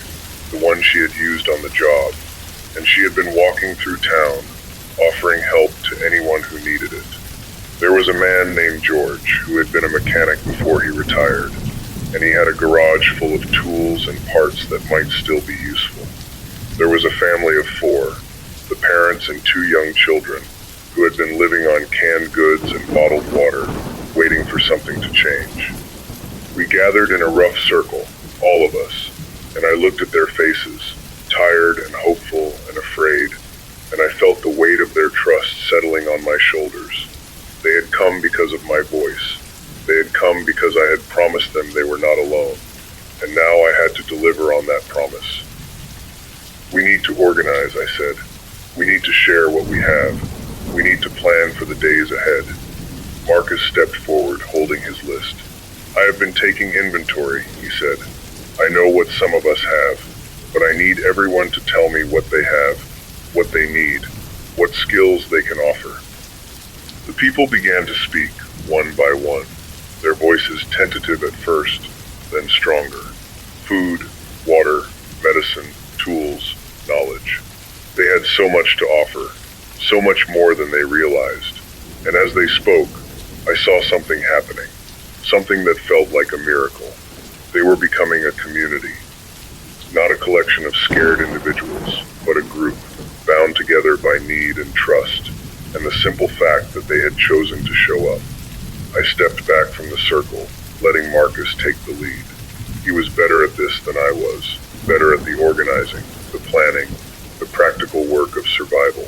the one she had used on the job, and she had been walking through town, offering help to anyone who needed it. There was a man named George who had been a mechanic before he retired, and he had a garage full of tools and parts that might still be useful. There was a family of 4, the parents and 2 young children, who had been living on canned goods and bottled water, waiting for something to change. We gathered in a rough circle, all of us, and I looked at their faces, tired and hopeful and afraid, and I felt the weight of their trust settling on my shoulders. They had come because of my voice. They had come because I had promised them they were not alone, and now I had to deliver on that promise. We need to organize, I said. We need to share what we have. We need to plan for the days ahead. Marcus stepped forward, holding his list. I have been taking inventory, he said. I know what some of us have, but I need everyone to tell me what they have, what they need, what skills they can offer. The people began to speak, one by one, their voices tentative at first, then stronger. Food, water, medicine, tools, knowledge. They had so much to offer, so much more than they realized. And as they spoke, I saw something happening, something that felt like a miracle. They were becoming a community, not a collection of scared individuals, but a group, bound together by need and trust, and the simple fact that they had chosen to show up. I stepped back from the circle, letting Marcus take the lead. He was better at this than I was, better at the organizing, the planning, the practical work of survival.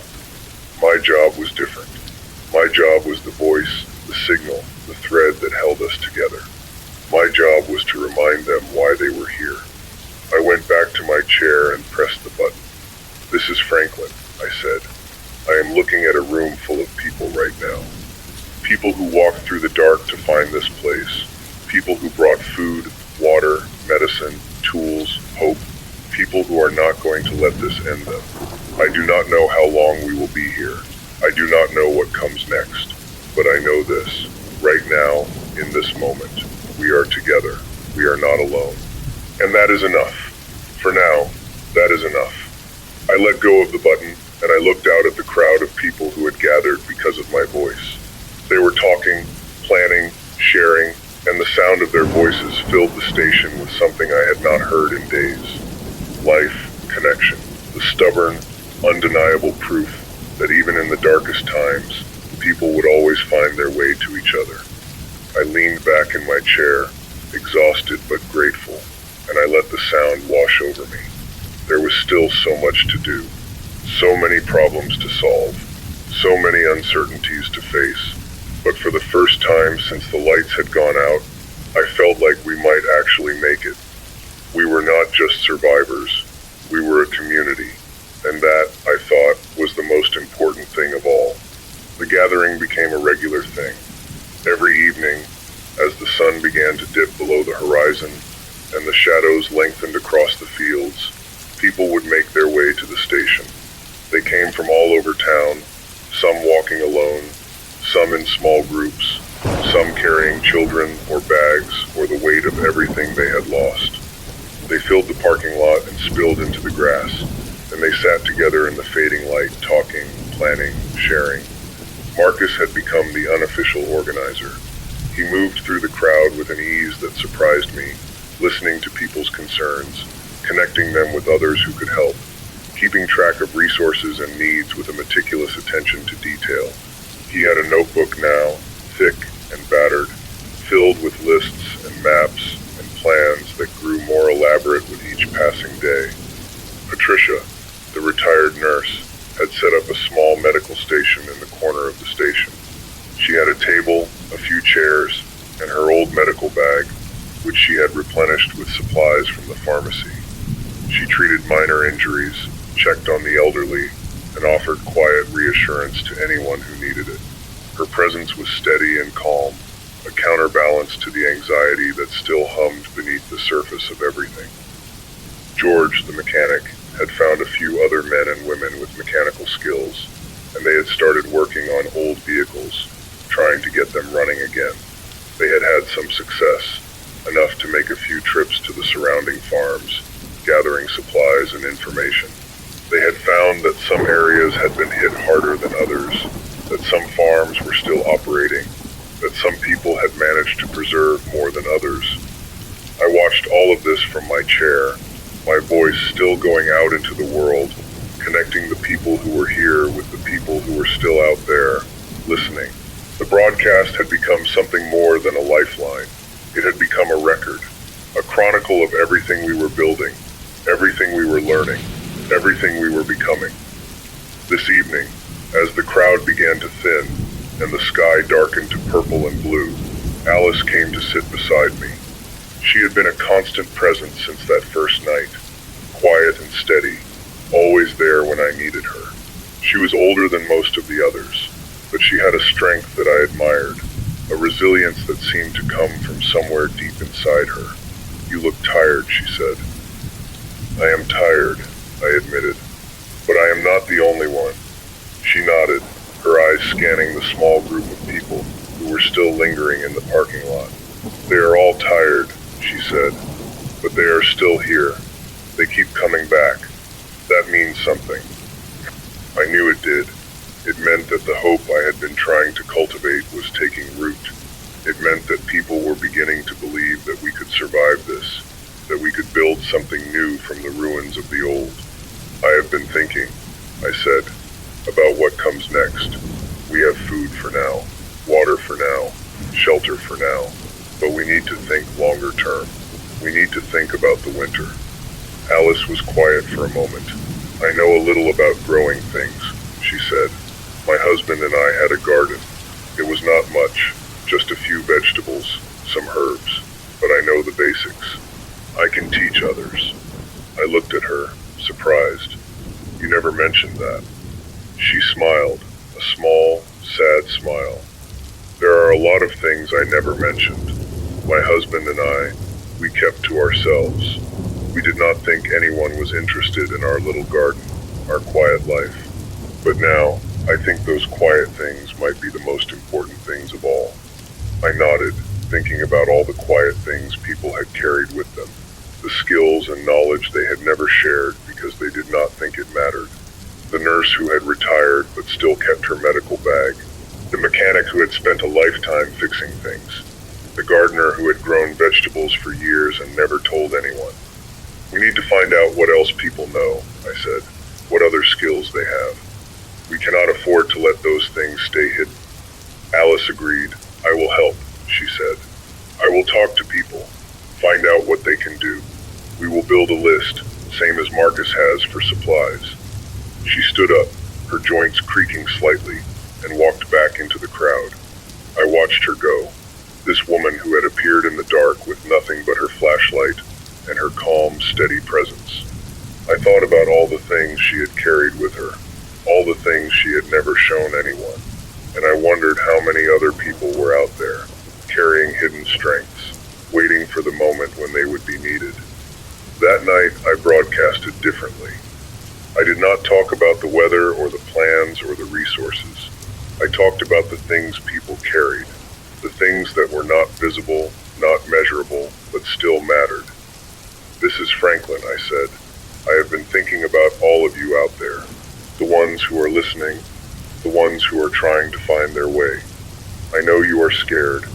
My job was different. My job was the voice, the signal, the thread that held us together. My job was to remind them why they were here. I went back to my chair and pressed the button. "This is Franklin," I said. "I am looking at a room full of people right now. People who walked through the dark to find this place. People who brought food, water, medicine, tools, hope. People who are not going to let this end them. I do not know how long we will be here. I do not know what comes next. But I know this. Right now, in this moment, we are together. We are not alone. And that is enough. For now, that is enough." I let go of the button, and I looked out at the crowd of people who had gathered because of my voice. They were talking, planning, sharing, and the sound of their voices filled the station with something I had not heard in days. Life, connection, the stubborn, undeniable proof that even in the darkest times, people would always find their way to each other. I leaned back in my chair, exhausted but grateful, and I let the sound wash over me. There was still so much to do, so many problems to solve, so many uncertainties to face. But for the first time since the lights had gone out, I felt like we might actually make it. We were not just survivors, we were a community, and that, I thought, was the most important thing of all. The gathering became a regular thing. Every evening, as the sun began to dip below the horizon and the shadows lengthened across the fields, people would make their way to the station. They came from all over town, some walking alone, some in small groups, some carrying children or bags or the weight of everything they had lost. They filled the parking lot and spilled into the grass, and they sat together in the fading light, talking, planning, sharing. Marcus had become the unofficial organizer. He moved through the crowd with an ease that surprised me, listening to people's concerns, connecting them with others who could help, keeping track of resources and needs with a meticulous attention to detail. He had a notebook now, thick and battered, filled with lists and maps and plans that grew more elaborate with each passing day. Patricia, the retired nurse, had set up a small medical station in the corner of the station. She had a table, a few chairs, and her old medical bag, which she had replenished with supplies from the pharmacy. She treated minor injuries, checked on the elderly, and offered quiet reassurance to anyone who needed it. Her presence was steady and calm, a counterbalance to the anxiety that still hummed beneath the surface of everything. George, the mechanic, had found a few other men and women with mechanical skills, and they had started working on old vehicles, trying to get them running again. They had had some success, enough to make a few trips to the surrounding farms, gathering supplies and information. They had found that some areas had been hit harder than others, that some farms were still operating, that some people had managed to preserve more than others. I watched all of this from my chair, my voice still going out into the world, connecting the people who were here with the people who were still out there, listening. The broadcast had become something more than a lifeline. It had become a record, a chronicle of everything we were building, everything we were learning, everything we were becoming. This evening, as the crowd began to thin and the sky darkened to purple and blue, Alice came to sit beside me. She had been a constant presence since that first night, quiet and steady, always there when I needed her. She was older than most of the others, but she had a strength that I admired, a resilience that seemed to come from somewhere deep inside her. "You look tired," she said. "I am tired," I admitted, "but I am not the only one." She nodded, her eyes scanning the small group of lingering in the parking lot. "They are all tired," she said, "but they are still here. They keep coming back. That means something." I knew it did. It meant that the hope I had been trying to cultivate was taking root. It meant that people were beginning to believe that we could survive this, that we could build something new from the ruins of the old. "I have been thinking," I said, "about what comes next. We have food for now, water for now, shelter for now, but we need to think longer term. We need to think about the winter." Alice was quiet for a moment. "I know a little about growing things," she said. "My husband and I had a garden. It was not much, just a few vegetables, some herbs, but I know the basics. I can teach others." I looked at her, surprised. "You never mentioned that." She smiled, a small, sad smile. "There are a lot of things I never mentioned. My husband and I, we kept to ourselves. We did not think anyone was interested in our little garden, our quiet life. But now, I think those quiet things might be the most important things of all." I nodded, thinking about all the quiet things people had carried with them, the skills and knowledge they had never shared because they did not think it mattered. The nurse who had retired but still kept her medical bag, the mechanic who had spent a lifetime fixing things, the gardener who had grown vegetables for years and never told anyone. "We need to find out what else people know," I said, "what other skills they have. We cannot afford to let those things stay hidden." Alice agreed. "I will help," she said. "I will talk to people, find out what they can do. We will build a list, same as Marcus has for supplies." She stood up, her joints creaking slightly, and walked back into the crowd. I watched her go, this woman who had appeared in the dark with nothing but her flashlight and her calm, steady presence. I thought about all the things she had carried with her, all the things she had never shown anyone, and I wondered how many other people were out there, carrying hidden strengths, waiting for the moment when they would be needed. That night, I broadcasted differently. I did not talk about the weather or the plans or the resources. I talked about the things people carried, the things that were not visible, not measurable, but still mattered. "This is Franklin," I said. "I have been thinking about all of you out there, the ones who are listening, the ones who are trying to find their way. I know you are scared.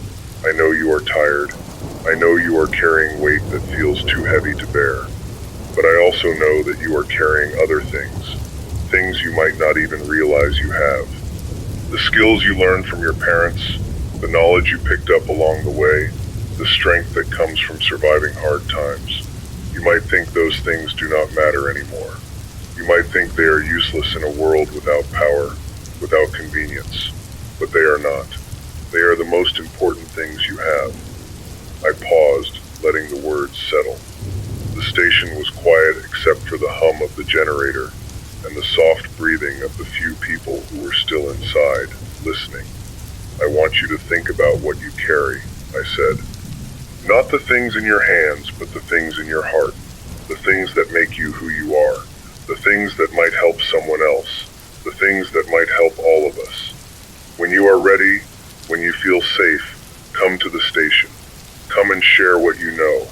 I know you are tired. I know you are carrying weight that feels too heavy to bear. But I also know that you are carrying other things, things you might not even realize you have. The skills you learned from your parents, the knowledge you picked up along the way, the strength that comes from surviving hard times. You might think those things do not matter anymore. You might think they are useless in a world without power, without convenience. But they are not. They are the most important things you have." I paused, letting the words settle. The station was quiet except for the hum of the generator and the soft breathing of the few people who were still inside, listening. "I want you to think about what you carry," I said. "Not the things in your hands, but the things in your heart, the things that make you who you are, the things that might help someone else, the things that might help all of us. When you are ready, when you feel safe, come to the station. Come and share what you know.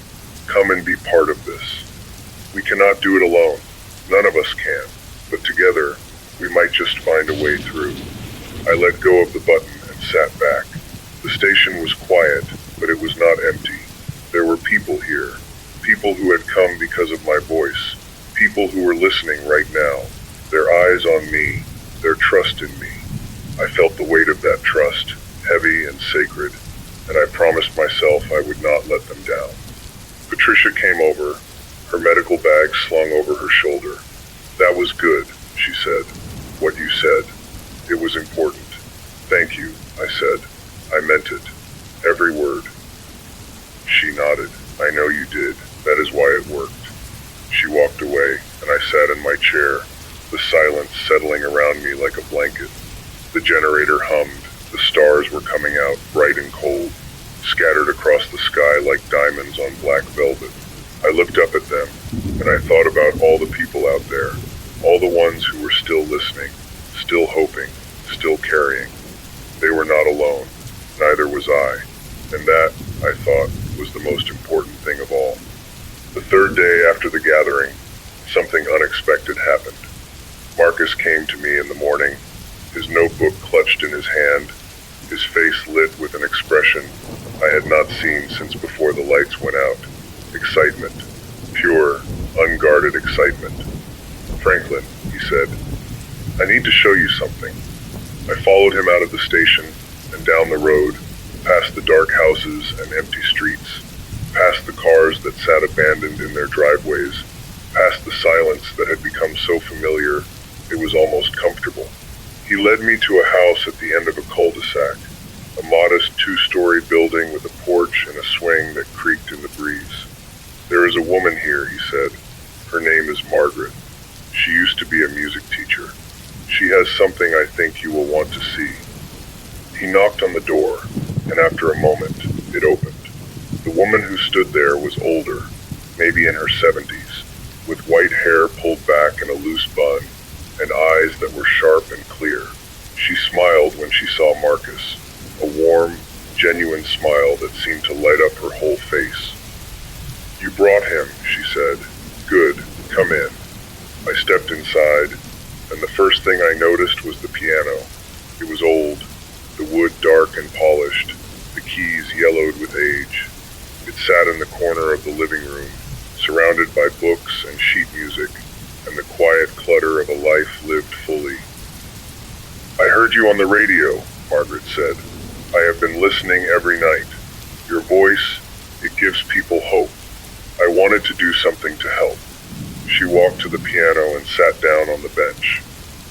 Come and be part of this. We cannot do it alone. None of us can. But together, we might just find a way through." I let go of the button and sat back. The station was quiet, but it was not empty. There were people here. People who had come because of my voice. People who were listening right now. Their eyes on me. Their trust in me. I felt the weight of that trust, heavy and sacred, and I promised myself I would not let them down. Patricia came over, her medical bag slung over her shoulder. "That was good," she said. "What you said. It was important. Thank you," I said. "I meant it. Every word." She nodded. "I know you did. That is why it worked." She walked away, and I sat in my chair, the silence settling around me like a blanket. The generator hummed. The stars were coming out, bright and cold, scattered across the sky like diamonds on black velvet. I looked up at them, and I thought about all the people out there, all the ones who were still listening, still hoping, still carrying. They were not alone. Neither was I, and that, I thought, was the most important thing of all. The third day after the gathering, something unexpected happened. Marcus came to me in the morning, his notebook clutched in his hand, his face lit with an expression I had not seen since before the lights went out. Excitement. Pure, unguarded excitement. "Franklin," he said, "I need to show you something." I followed him out of the station and down the road, past the dark houses and empty streets, past the cars that sat abandoned in their driveways, past the silence that had become so familiar it was almost comfortable. He led me to a house at the end of a cul-de-sac, a modest two-story building with a porch and a swing that creaked in the breeze. "There is a woman here," he said. "Her name is Margaret. She used to be a music teacher. She has something I think you will want to see." He knocked on the door, and after a moment, it opened. The woman who stood there was older, maybe in her 70s, with white hair pulled back in a loose bun, and eyes that were sharp and clear. She smiled when she saw Marcus, a warm, genuine smile that seemed to light up her whole face. "You brought him," she said. "Good, come in." I stepped inside, and the first thing I noticed was the piano. It was old, the wood dark and polished, the keys yellowed with age. It sat in the corner of the living room, surrounded by books and sheet music, and the quiet clutter of a life lived fully. "I heard you on the radio," Margaret said. "I have been listening every night. Your voice, it gives people hope. I wanted to do something to help." She walked to the piano and sat down on the bench.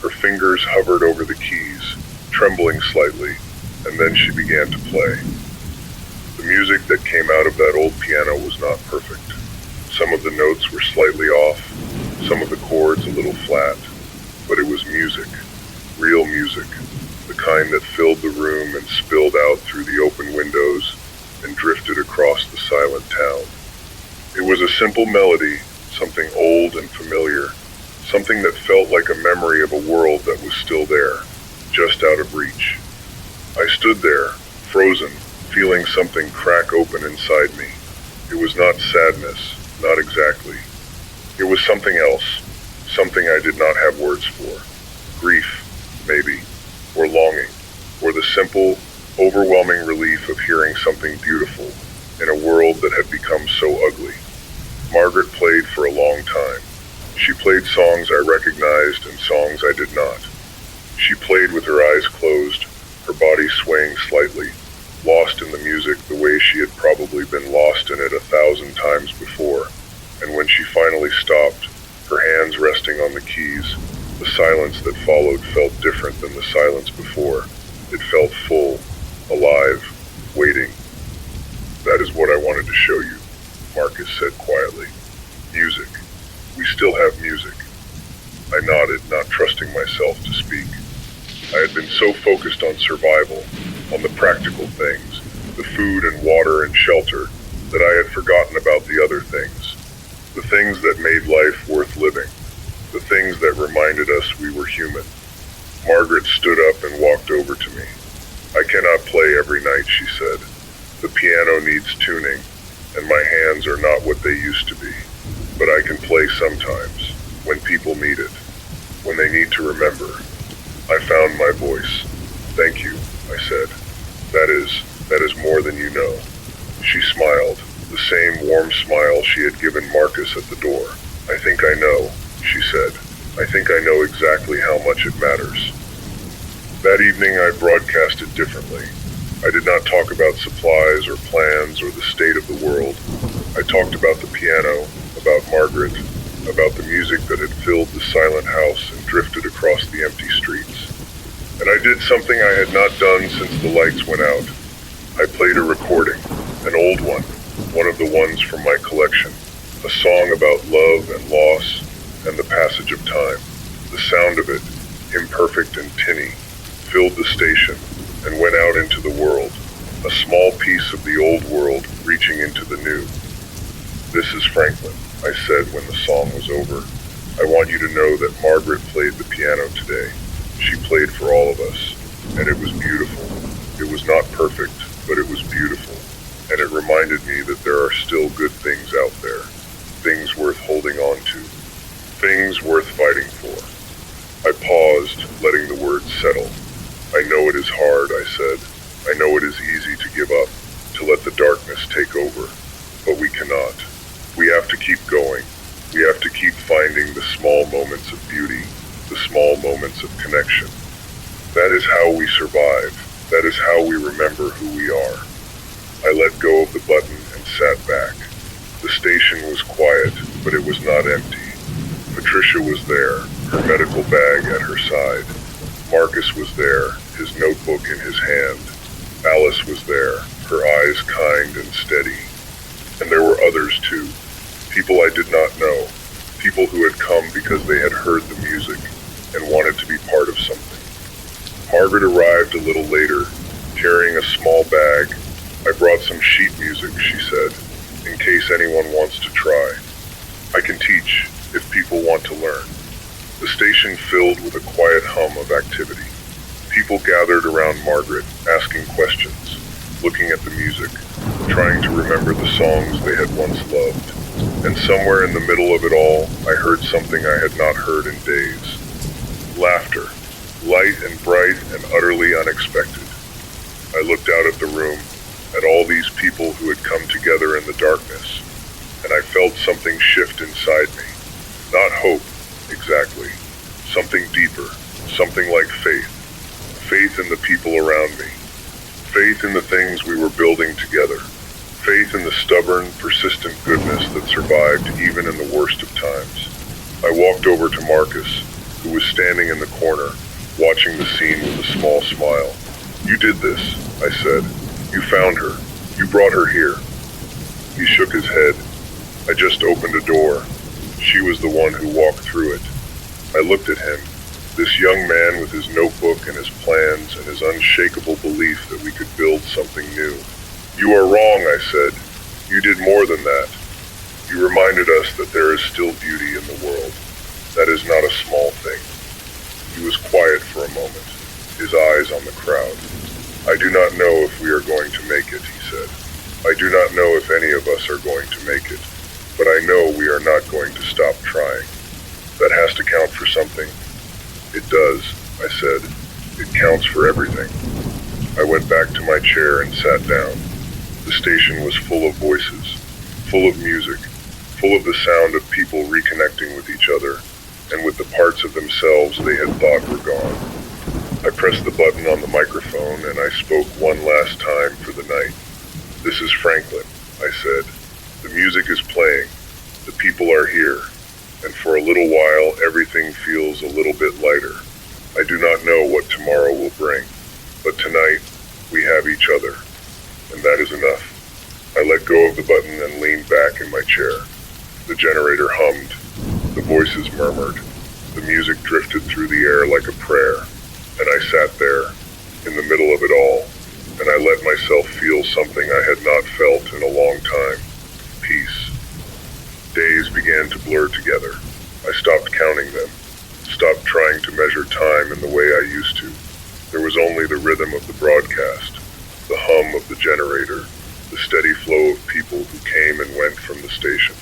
Her fingers hovered over the keys, trembling slightly, and then she began to play. The music that came out of that old piano was not perfect. Some of the notes were slightly off, some of the chords a little flat, but it was music, real music, the kind that filled the room and spilled out through the open windows and drifted across the silent town. It was a simple melody, something old and familiar, something that felt like a memory of a world that was still there, just out of reach. I stood there, frozen, feeling something crack open inside me. It was not sadness, not exactly. It was something else, something I did not have words for. Grief, maybe, or longing, or the simple, overwhelming relief of hearing something beautiful in a world that had become so ugly. Margaret played for a long time. She played songs I recognized and songs I did not. She played with her eyes closed, her body swaying slightly, lost in the music the way she had probably been lost in it 1,000 times before. And when she finally stopped, her hands resting on the keys, the silence that followed felt different than the silence before. It felt full, alive, waiting. "That is what I wanted to show you," Marcus said quietly. "Music. We still have music." I nodded, not trusting myself to speak. I had been so focused on survival, on the practical things, the food and water and shelter, that I had forgotten about the other things. The things that made life worth living. The things that reminded us we were human. Margaret stood up and walked over to me. "I cannot play every night," she said. "The piano needs tuning, and my hands are not what they used to be. But I can play sometimes, when people need it, when they need to remember." I found my voice. "Thank you," I said. That is more than you know." She smiled, the same warm smile she had given Marcus at the door. "I think I know," she said. "I think I know exactly how much it matters." That evening I broadcasted differently. I did not talk about supplies or plans or the state of the world. I talked about the piano, about Margaret, about the music that had filled the silent house and drifted across the empty streets. And I did something I had not done since the lights went out. I played a recording, an old one of the ones from my collection, a song about love and loss and the passage of time. The sound of it, imperfect and tinny, filled the station and went out into the world, a small piece of the old world reaching into the new. "This is Franklin," I said when the song was over. "I want you to know that Margaret played the piano today. She played for all of us, and it was beautiful. It It was not perfect, but it was beautiful, and it reminded me that there are still good things out there, things worth holding on to, things worth fighting for. I paused, letting the words settle. I know it is hard, I said. I know it is easy to give up, to let the darkness take over, but we cannot. We have to keep going. We have to keep finding the small moments of beauty, the small moments of connection. That is how we survive. That is how we remember who we are. I let go of the button and sat back. The station was quiet, but it was not empty. Patricia was there, her medical bag at her side. Marcus was there, his notebook in his hand. Alice was there, her eyes kind and steady. And there were others too, people I did not know, people who had come because they had heard the music and wanted to be part of something. Margaret arrived a little later, carrying a small bag. I brought some sheet music, she said, in case anyone wants to try. I can teach, if people want to learn. The station filled with a quiet hum of activity. People gathered around Margaret, asking questions, looking at the music, trying to remember the songs they had once loved. And somewhere in the middle of it all, I heard something I had not heard in days. Laughter, light and bright and utterly unexpected. I looked out at the room, at all these people who had come together in the darkness, and I felt something shift inside me. Not hope, exactly. Something deeper, something like faith. Faith in the people around me. Faith in the things we were building together. Faith in the stubborn, persistent goodness that survived even in the worst of times. I walked over to Marcus, who was standing in the corner, watching the scene with a small smile. "You did this," I said. "You found her. You brought her here." He shook his head. "I just opened a door. She was the one who walked through it." I looked at him, this young man with his notebook and his plans and his unshakable belief that we could build something new. "You are wrong," I said. "You did more than that. You reminded us that there is still beauty in the world. That is not a small thing." He was quiet for a moment, his eyes on the crowd. "I do not know if we are going to make it," he said. "I do not know if any of us are going to make it, but I know we are not going to stop trying. That has to count for something." "It does," I said. "It counts for everything." I went back to my chair and sat down. The station was full of voices, full of music, full of the sound of people reconnecting with each other, and with the parts of themselves they had thought were gone. I pressed the button on the microphone and I spoke one last time for the night. "This is Franklin," I said. "The music is playing. The people are here. And for a little while everything feels a little bit lighter. I do not know what tomorrow will bring, but tonight we have each other, and that is enough." I let go of the button and leaned back in my chair. The generator hummed. The voices murmured. The music drifted through the air like a prayer, and I sat there, in the middle of it all, and I let myself feel something I had not felt in a long time. Peace. Days began to blur together. I stopped counting them, stopped trying to measure time in the way I used to. There was only the rhythm of the broadcast, the hum of the generator, the steady flow of people who came and went from the station.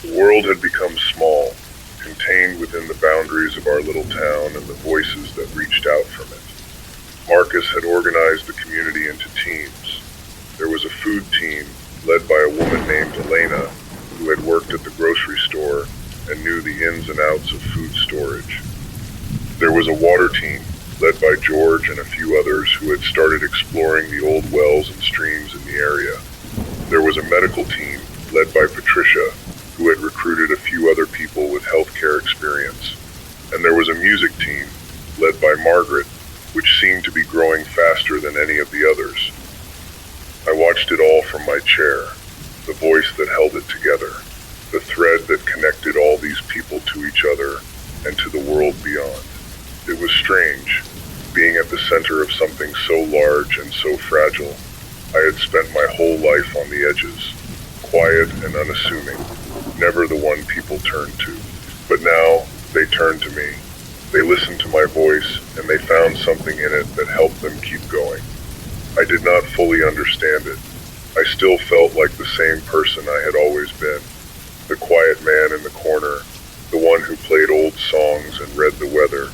The world had become small, contained within the boundaries of our little town and the voices that reached out from it. Marcus had organized the community into teams. There was a food team led by a woman named Elena, who had worked at the grocery store and knew the ins and outs of food storage. There was a water team led by George and a few others who had started exploring the old wells and streams in the area. There was a medical team led by Patricia, who had recruited a few other people with healthcare experience. And there was a music team led by Margaret, which seemed to be growing faster than any of the others. I watched it all from my chair, the voice that held it together, the thread that connected all these people to each other and to the world beyond. It was strange, being at the center of something so large and so fragile. I had spent my whole life on the edges, quiet and unassuming, never the one people turned to. But now, they turned to me. They listened to my voice, and they found something in it that helped them keep going. I did not fully understand it. I still felt like the same person I had always been. The quiet man in the corner, the one who played old songs and read the weather.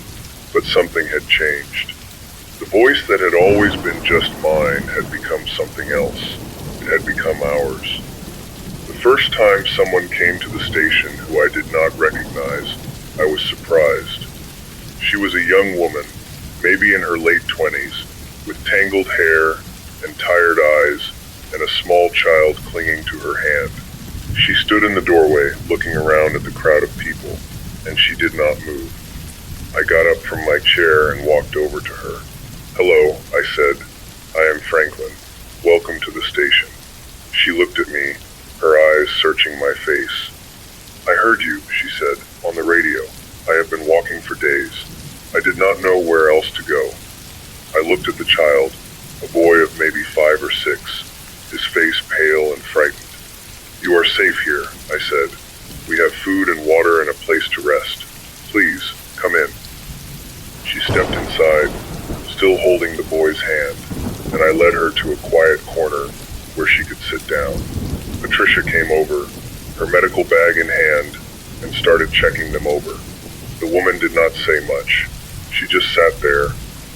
But something had changed. The voice that had always been just mine had become something else. It had become ours. The first time someone came to the station who I did not recognize, I was surprised. She was a young woman, maybe in her late 20s, with tangled hair and tired eyes, and a small child clinging to her hand. She stood in the doorway, looking around at the crowd of people, and she did not move. I got up from my chair and walked over to her. "Hello," I said. "I am Franklin. Welcome to the station." She looked at me, her eyes searching my face. "I heard you," she said, "on the radio. I have been walking for days. I did not know where else to go." I looked at the child, a boy of maybe 5 or 6, his face pale and frightened. "You are safe here," I said. "We have food and water and a place to rest. Please, come in." She stepped inside, still holding the boy's hand, and I led her to a quiet corner where she could sit down. Patricia came over, her medical bag in hand, and started checking them over. The woman did not say much. She just sat there,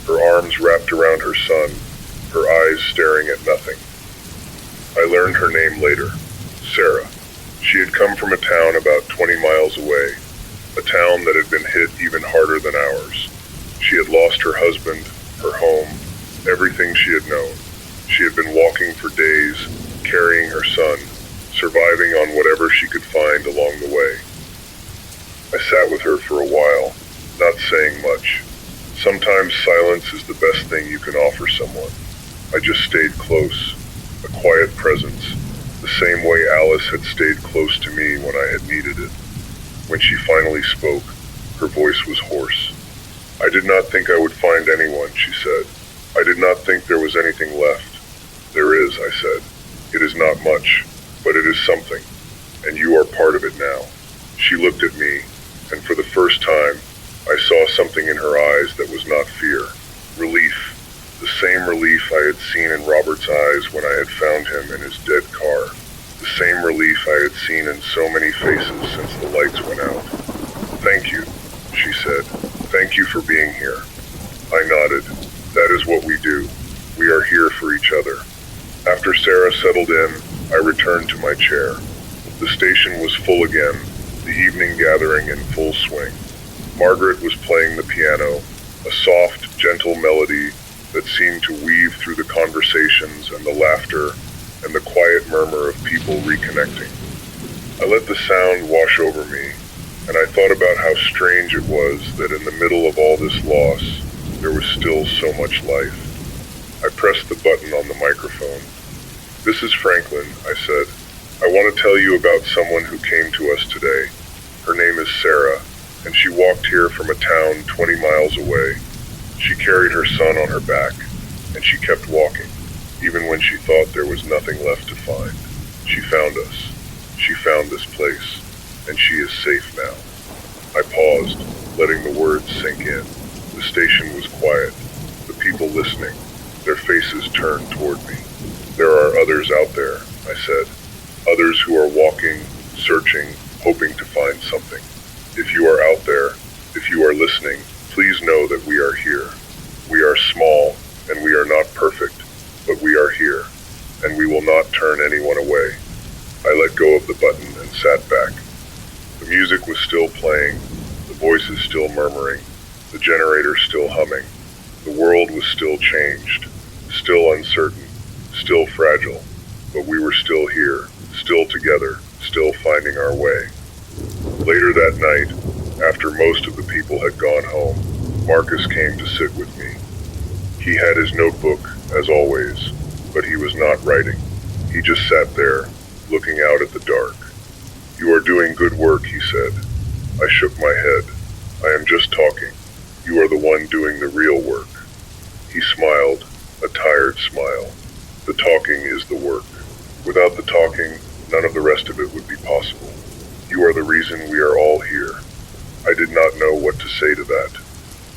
her arms wrapped around her son, her eyes staring at nothing. I learned her name later, Sarah. She had come from a town about 20 miles away, a town that had been hit even harder than ours. She had lost her husband, her home, everything she had known. She had been walking for days, carrying her son, surviving on whatever she could find along the way. I sat with her for a while, not saying much. Sometimes silence is the best thing you can offer someone. I just stayed close, a quiet presence, the same way Alice had stayed close to me when I had needed it. When she finally spoke, her voice was hoarse. "I did not think I would find anyone," she said. "I did not think there was anything left." "There is," I said. "It is not much, but it is something, and you are part of it now." She looked at me, and for the first time, I saw something in her eyes that was not fear. Relief. The same relief I had seen in Robert's eyes when I had found him in his dead car. The same relief I had seen in so many faces since the lights went out. "Thank you," she said. "Thank you for being here." I nodded. "That is what we do. We are here for each other." After Sarah settled in, I returned to my chair. The station was full again, the evening gathering in full swing. Margaret was playing the piano, a soft, gentle melody that seemed to weave through the conversations and the laughter and the quiet murmur of people reconnecting. I let the sound wash over me, and I thought about how strange it was that in the middle of all this loss, there was still so much life. I pressed the button on the microphone. "This is Franklin," I said. "I want to tell you about someone who came to us today. Her name is Sarah, and she walked here from a town 20 miles away. She carried her son on her back, and she kept walking, even when she thought there was nothing left to find. She found us. She found this place, and she is safe now." I paused, letting the words sink in. The station was quiet, the people listening, their faces turned toward me. "There are others out there," I said. "Others who are walking, searching, hoping to find something. If you are out there, if you are listening, please know that we are here. We are small, and we are not perfect, but we are here, and we will not turn anyone away." I let go of the button and sat back. The music was still playing, the voices still murmuring, the generator still humming. The world was still changed, still uncertain, still fragile, but we were still here, still together, still finding our way. Later that night, after most of the people had gone home, Marcus came to sit with me. He had his notebook, as always, but he was not writing. He just sat there, looking out at the dark. "You are doing good work," he said. I shook my head. "I am just talking. You are the one doing the real work." He smiled, a tired smile. "The talking is the work. Without the talking, none of the rest of it would be possible. You are the reason we are all here." I did not know what to say to that.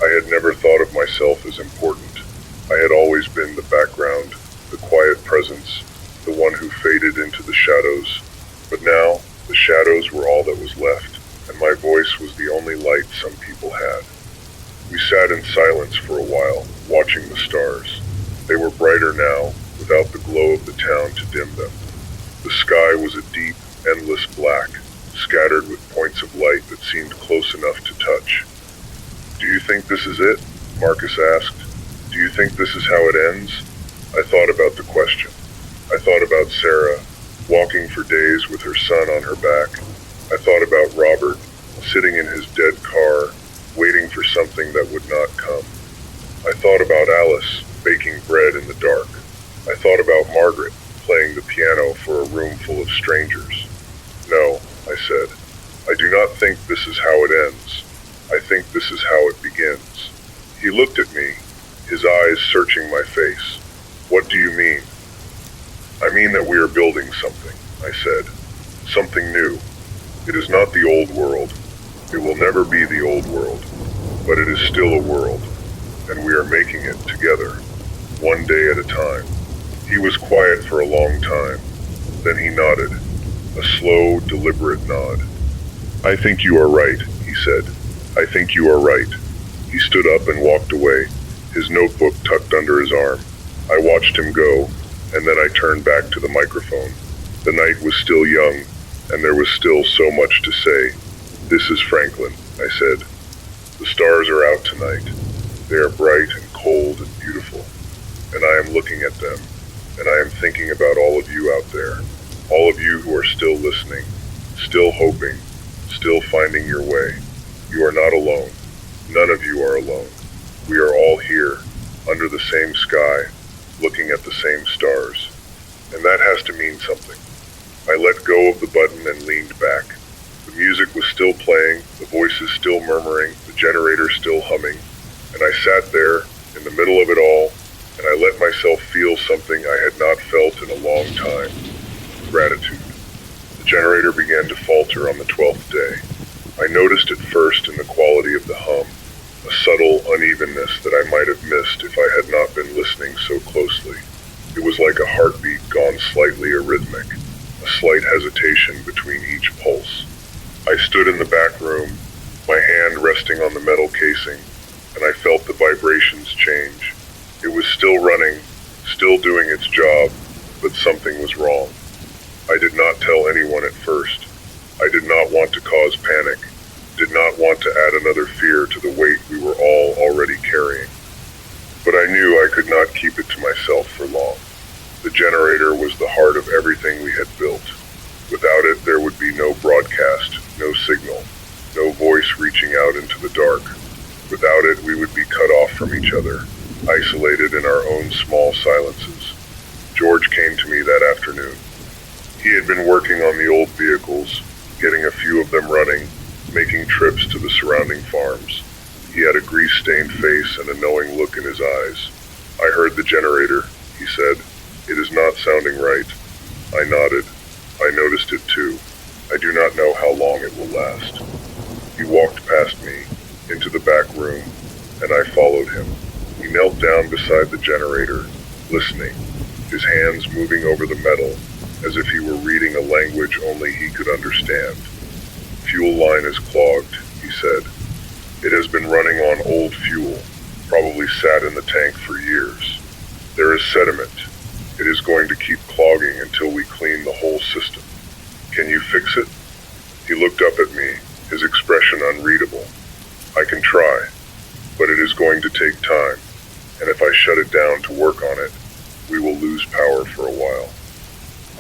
I had never thought of myself as important. I had always been the background, the quiet presence, the one who faded into the shadows. But now, the shadows were all that was left, and my voice was the only light some people had. We sat in silence for a while, watching the stars. They were brighter now, without the glow of the town to dim them. The sky was a deep, endless black, scattered with points of light that seemed close enough to touch. "Do you think this is it?" Marcus asked. "Do you think this is how it ends?" I thought about the question. I thought about Sarah, walking for days with her son on her back. I thought about Robert, sitting in his dead car, waiting for something that would not come. I thought about Alice, baking bread in the dark. I thought about Margaret, playing the piano for a room full of strangers. "No," I said. "I do not think this is how it ends. I think this is how it begins." He looked at me, his eyes searching my face. "What do you mean?" "I mean that we are building something," I said. "Something new. It is not the old world. It will never be the old world. But it is still a world. And we are making it together, one day at a time." He was quiet for a long time. Then he nodded. A slow, deliberate nod. "I think you are right," he said. "I think you are right." He stood up and walked away, his notebook tucked under his arm. I watched him go, and then I turned back to the microphone. The night was still young, and there was still so much to say. "This is Franklin," I said. "The stars are out tonight. They are bright and cold and beautiful. And I am looking at them, and I am thinking about all of you out there. All of you who are still listening, still hoping, still finding your way. You are not alone. None of you are alone. We are all here, under the same sky, looking at the same stars. And that has to mean something." I let go of the button and leaned back. The music was still playing, the voices still murmuring, the generator still humming, and I sat there, in the middle of it all, and I let myself feel something I had not felt in a long time. Gratitude. The generator began to falter on the 12th day. I noticed it first in the quality of the hum, a subtle unevenness that I might have missed if I had not been listening so closely. It was like a heartbeat gone slightly arrhythmic, a slight hesitation between each pulse. I stood in the back room, my hand resting on the metal casing, and I felt the vibrations change. It was still running, still doing its job, but something was wrong. I did not tell anyone at first. I did not want to cause panic, did not want to add another fear to the weight we were all already carrying. But I knew I could not keep it to myself for long. The generator was the heart of everything we had built. Without it, there would be no broadcast, no signal, no voice reaching out into the dark. Without it, we would be cut off from each other, isolated in our own small silences. George came to me that afternoon. He had been working on the old vehicles, getting a few of them running, making trips to the surrounding farms. He had a grease-stained face and a knowing look in his eyes. "I heard the generator," he said. "It is not sounding right." I nodded. I noticed it too. I do not know how long it will last. He walked past me, into the back room, and I followed him. He knelt down beside the generator, listening, his hands moving over the metal, as if he were reading a language only he could understand. "Fuel line is clogged," he said. "It has been running on old fuel, probably sat in the tank for years. There is sediment. It is going to keep clogging until we clean the whole system. Can you fix it?" He looked up at me, his expression unreadable. "I can try, but it is going to take time, and if I shut it down to work on it, we will lose power for a while."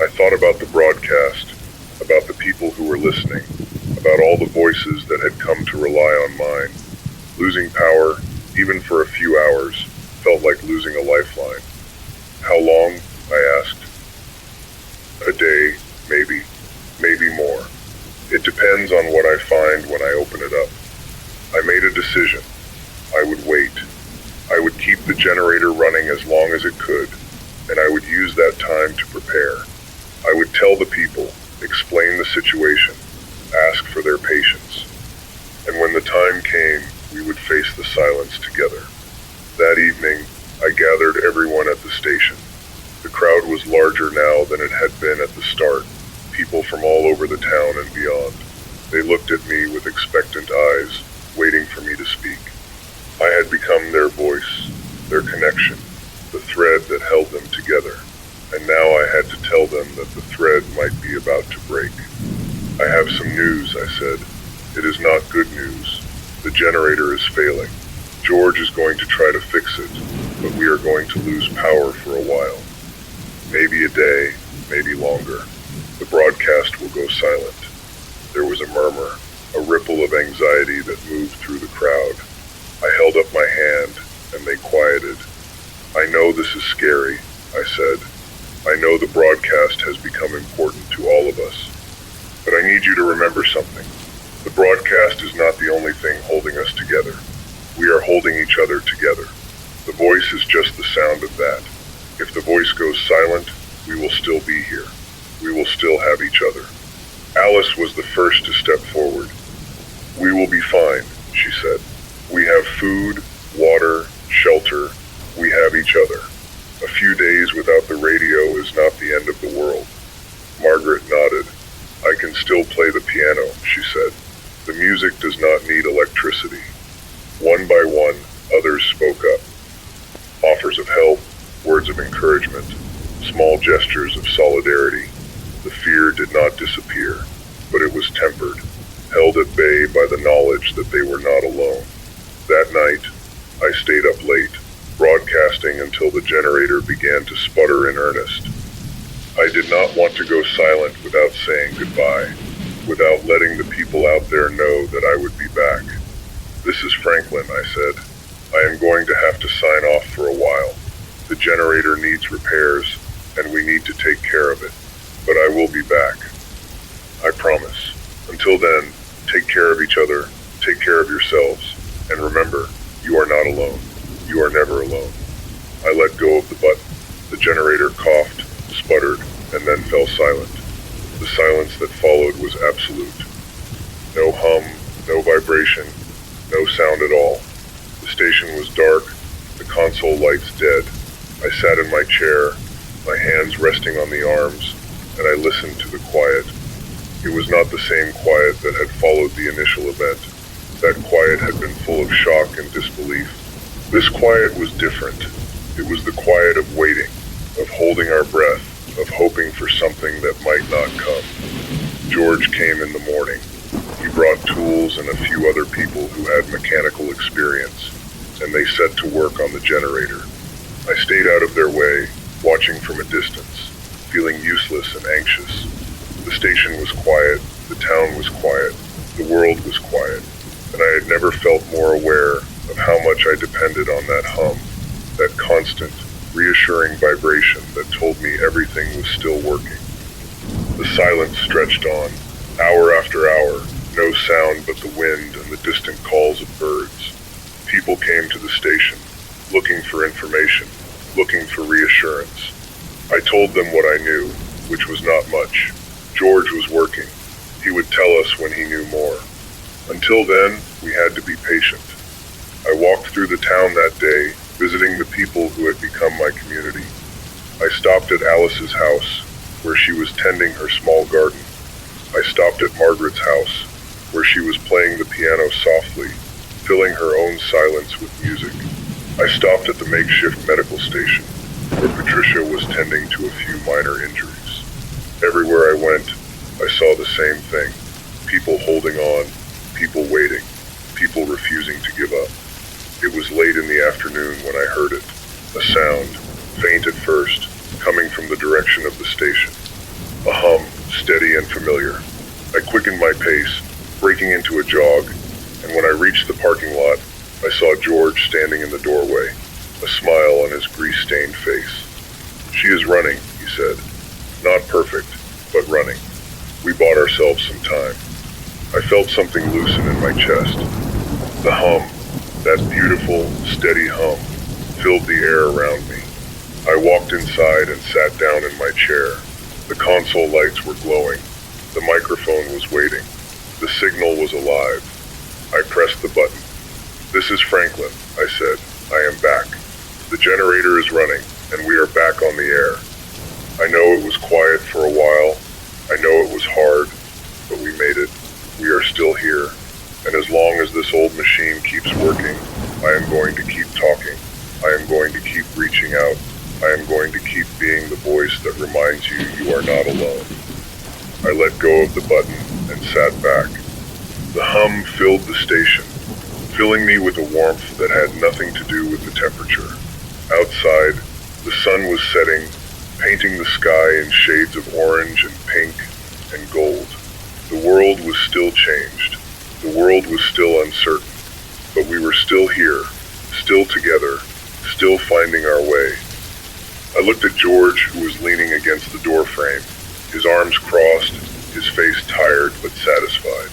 I thought about the broadcast, about the people who were listening, about all the voices that had come to rely on mine. Losing power, even for a few hours, felt like losing a lifeline. "How long?" I asked. "A day, maybe more. It depends on what I find when I open it up." I made a decision. I would wait. I would keep the generator running as long as it could, and I would use that time to prepare. I would tell the people, explain the situation, ask for their patience. And when the time came, we would face the silence together. That evening, I gathered everyone at the station. The crowd was larger now than it had been at the start, people from all over the town and beyond. They looked at me with expectant eyes, waiting for me to speak. I had become their voice, their connection, the thread that held them together, and now I had to tell them that the thread might be about to break. I have some news, I said. It is not good news. The generator is failing. George is going to try to fix it, but we are going to lose power for a while. Maybe a day, maybe longer. The broadcast will go silent. There was a murmur, a ripple of anxiety that moved through the crowd. I held up my hand, and they quieted. I know this is scary, I said. I know the broadcast has become important to all of us. But I need you to remember something. The broadcast is not the only thing holding us together. We are holding each other together. The voice is just the sound of that. If the voice goes silent, we will still be here. We will still have each other. Alice was the first to step forward. We will be fine, she said. We have food, water, shelter. We have each other. A few days without the radio is not the end of the world. Margaret nodded. I can still play the piano, she said. The music does not need electricity. One by one, others spoke up. Offers of help, words of encouragement, small gestures of solidarity. The fear did not disappear, but it was tempered, held at bay by the knowledge that they were not alone. That night, I stayed up late, broadcasting until the generator began to sputter in earnest. I did not want to go silent without saying goodbye, without letting the people out there know that I would be back. This is Franklin, I said. I am going to have to sign off for a while. The generator needs repairs, and we need to take care of it. But I will be back. I promise. Until then, take care of each other, take care of yourselves, and remember, you are not alone. You are never alone. I let go of the button. The generator coughed, sputtered, and then fell silent. The silence that followed was absolute. No hum, no vibration, no sound at all. The station was dark, the console lights dead. I sat in my chair, my hands resting on the arms, and I listened to the quiet. It was not the same quiet that had followed the initial event. That quiet had been full of shock and disbelief. This quiet was different. It was the quiet of waiting, of holding our breath, of hoping for something that might not come. George came in the morning. He brought tools and a few other people who had mechanical experience, and they set to work on the generator. I stayed out of their way, watching from a distance, feeling useless and anxious. The station was quiet, the town was quiet, the world was quiet, and I had never felt more aware of how much I depended on that hum, that constant, reassuring vibration that told me everything was still working. The silence stretched on, hour after hour, no sound but the wind and the distant calls of birds. People came to the station, looking for information, looking for reassurance. I told them what I knew, which was not much. George was working. He would tell us when he knew more. Until then, we had to be patient. I walked through the town that day, visiting the people who had become my community. I stopped at Alice's house, where she was tending her small garden. I stopped at Margaret's house, where she was playing the piano softly, filling her own silence with music. I stopped at the makeshift medical station, where Patricia was tending to a few minor injuries. Everywhere I went, I saw the same thing. People holding on, people waiting, people refusing to give up. It was late in the afternoon when I heard it. A sound, faint at first, coming from the direction of the station. A hum, steady and familiar. I quickened my pace, breaking into a jog, and when I reached the parking lot, I saw George standing in the doorway, a smile on his grease-stained face. She is running, he said. Not perfect, but running. We bought ourselves some time. I felt something loosen in my chest. The hum, that beautiful, steady hum, filled the air around me. I walked inside and sat down in my chair. The console lights were glowing. The microphone was waiting. The signal was alive. I pressed the button. This is Franklin, I said. I am back. The generator is running, and we are back on the air. I know it was quiet for a while. I know it was hard, but we made it. We are still here. And as long as this old machine keeps working, I am going to keep talking. I am going to keep reaching out. I am going to keep being the voice that reminds you you are not alone. I let go of the button and sat back. The hum filled the station, filling me with a warmth that had nothing to do with the temperature. Outside, the sun was setting, painting the sky in shades of orange and pink and gold. The world was still changed. The world was still uncertain, but we were still here, still together, still finding our way. I looked at George, who was leaning against the door frame, his arms crossed, his face tired but satisfied.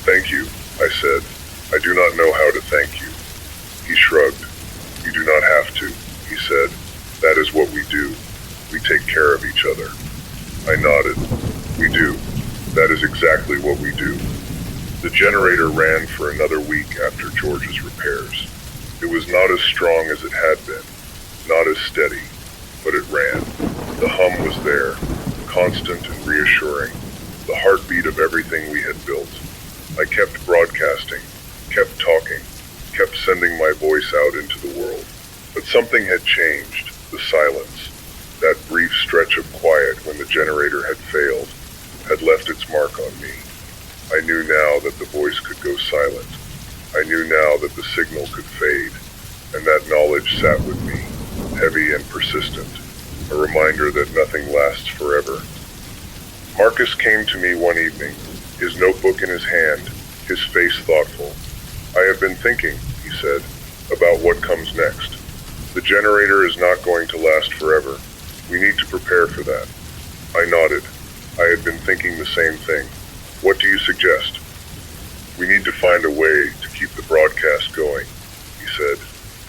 "Thank you," I said. "I do not know how to thank you." He shrugged. "You do not have to," he said. "That is what we do. We take care of each other." I nodded. "We do. That is exactly what we do." The generator ran for another week after George's repairs. It was not as strong as it had been, not as steady, but it ran. The hum was there, constant and reassuring, the heartbeat of everything we had built. I kept broadcasting, kept talking, kept sending my voice out into the world. But something had changed, the silence. That brief stretch of quiet when the generator had failed had left its mark on me. I knew now that the voice could go silent. I knew now that the signal could fade, and that knowledge sat with me, heavy and persistent, a reminder that nothing lasts forever. Marcus came to me one evening, his notebook in his hand, his face thoughtful. "I have been thinking," he said, "about what comes next. The generator is not going to last forever. We need to prepare for that." I nodded. I had been thinking the same thing. "What do you suggest?" "We need to find a way to keep the broadcast going," he said,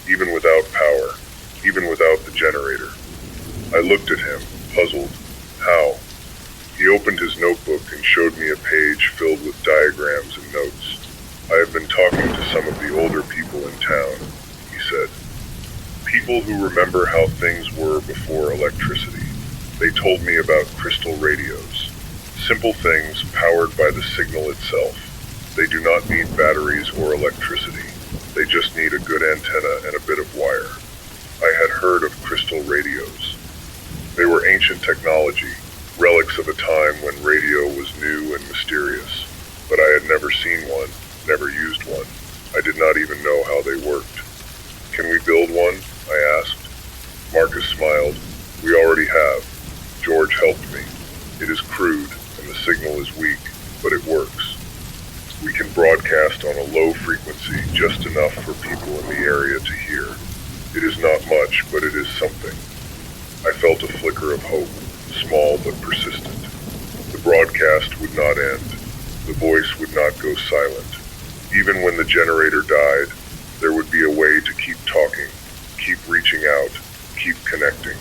"even without power, even without the generator." I looked at him, puzzled. "How?" He opened his notebook and showed me a page filled with diagrams and notes. "I have been talking to some of the older people in town," he said. "People who remember how things were before electricity. They told me about crystal radios. Simple things powered by the signal itself. They do not need batteries or electricity. They just need a good antenna and a bit of wire. I had heard of crystal radios. They were ancient technology, relics of a time when radio was new and mysterious. But I had never seen one, never used one. I did not even know how they worked. "Can we build one?" I asked. Marcus smiled. "We already have. George helped me. It is crude, and the signal is weak, but it works. We can broadcast on a low frequency, just enough for people in the area to hear. It is not much, but it is something." I felt a flicker of hope, small but persistent. The broadcast would not end. The voice would not go silent. Even when the generator died, there would be a way to keep talking, keep reaching out, keep connecting.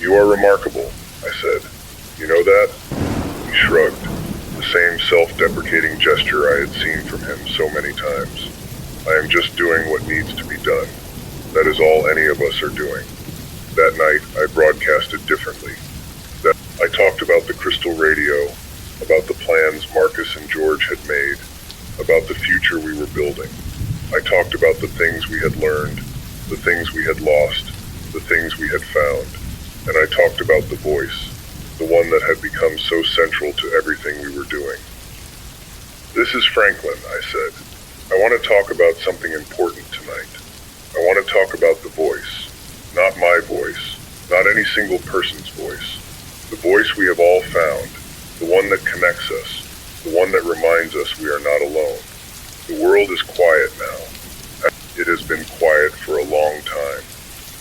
"You are remarkable," I said. "You know that?" He shrugged, the same self-deprecating gesture I had seen from him so many times. "I am just doing what needs to be done. That is all any of us are doing." That night, I broadcasted differently. I talked about the crystal radio, about the plans Marcus and George had made, about the future we were building. I talked about the things we had learned, the things we had lost, the things we had found. And I talked about the voice, the one that had become so central to everything we were doing. "This is Franklin," I said. "I want to talk about something important tonight. I want to talk about the voice. Not my voice, not any single person's voice. The voice we have all found, the one that connects us, the one that reminds us we are not alone. The world is quiet now. It has been quiet for a long time,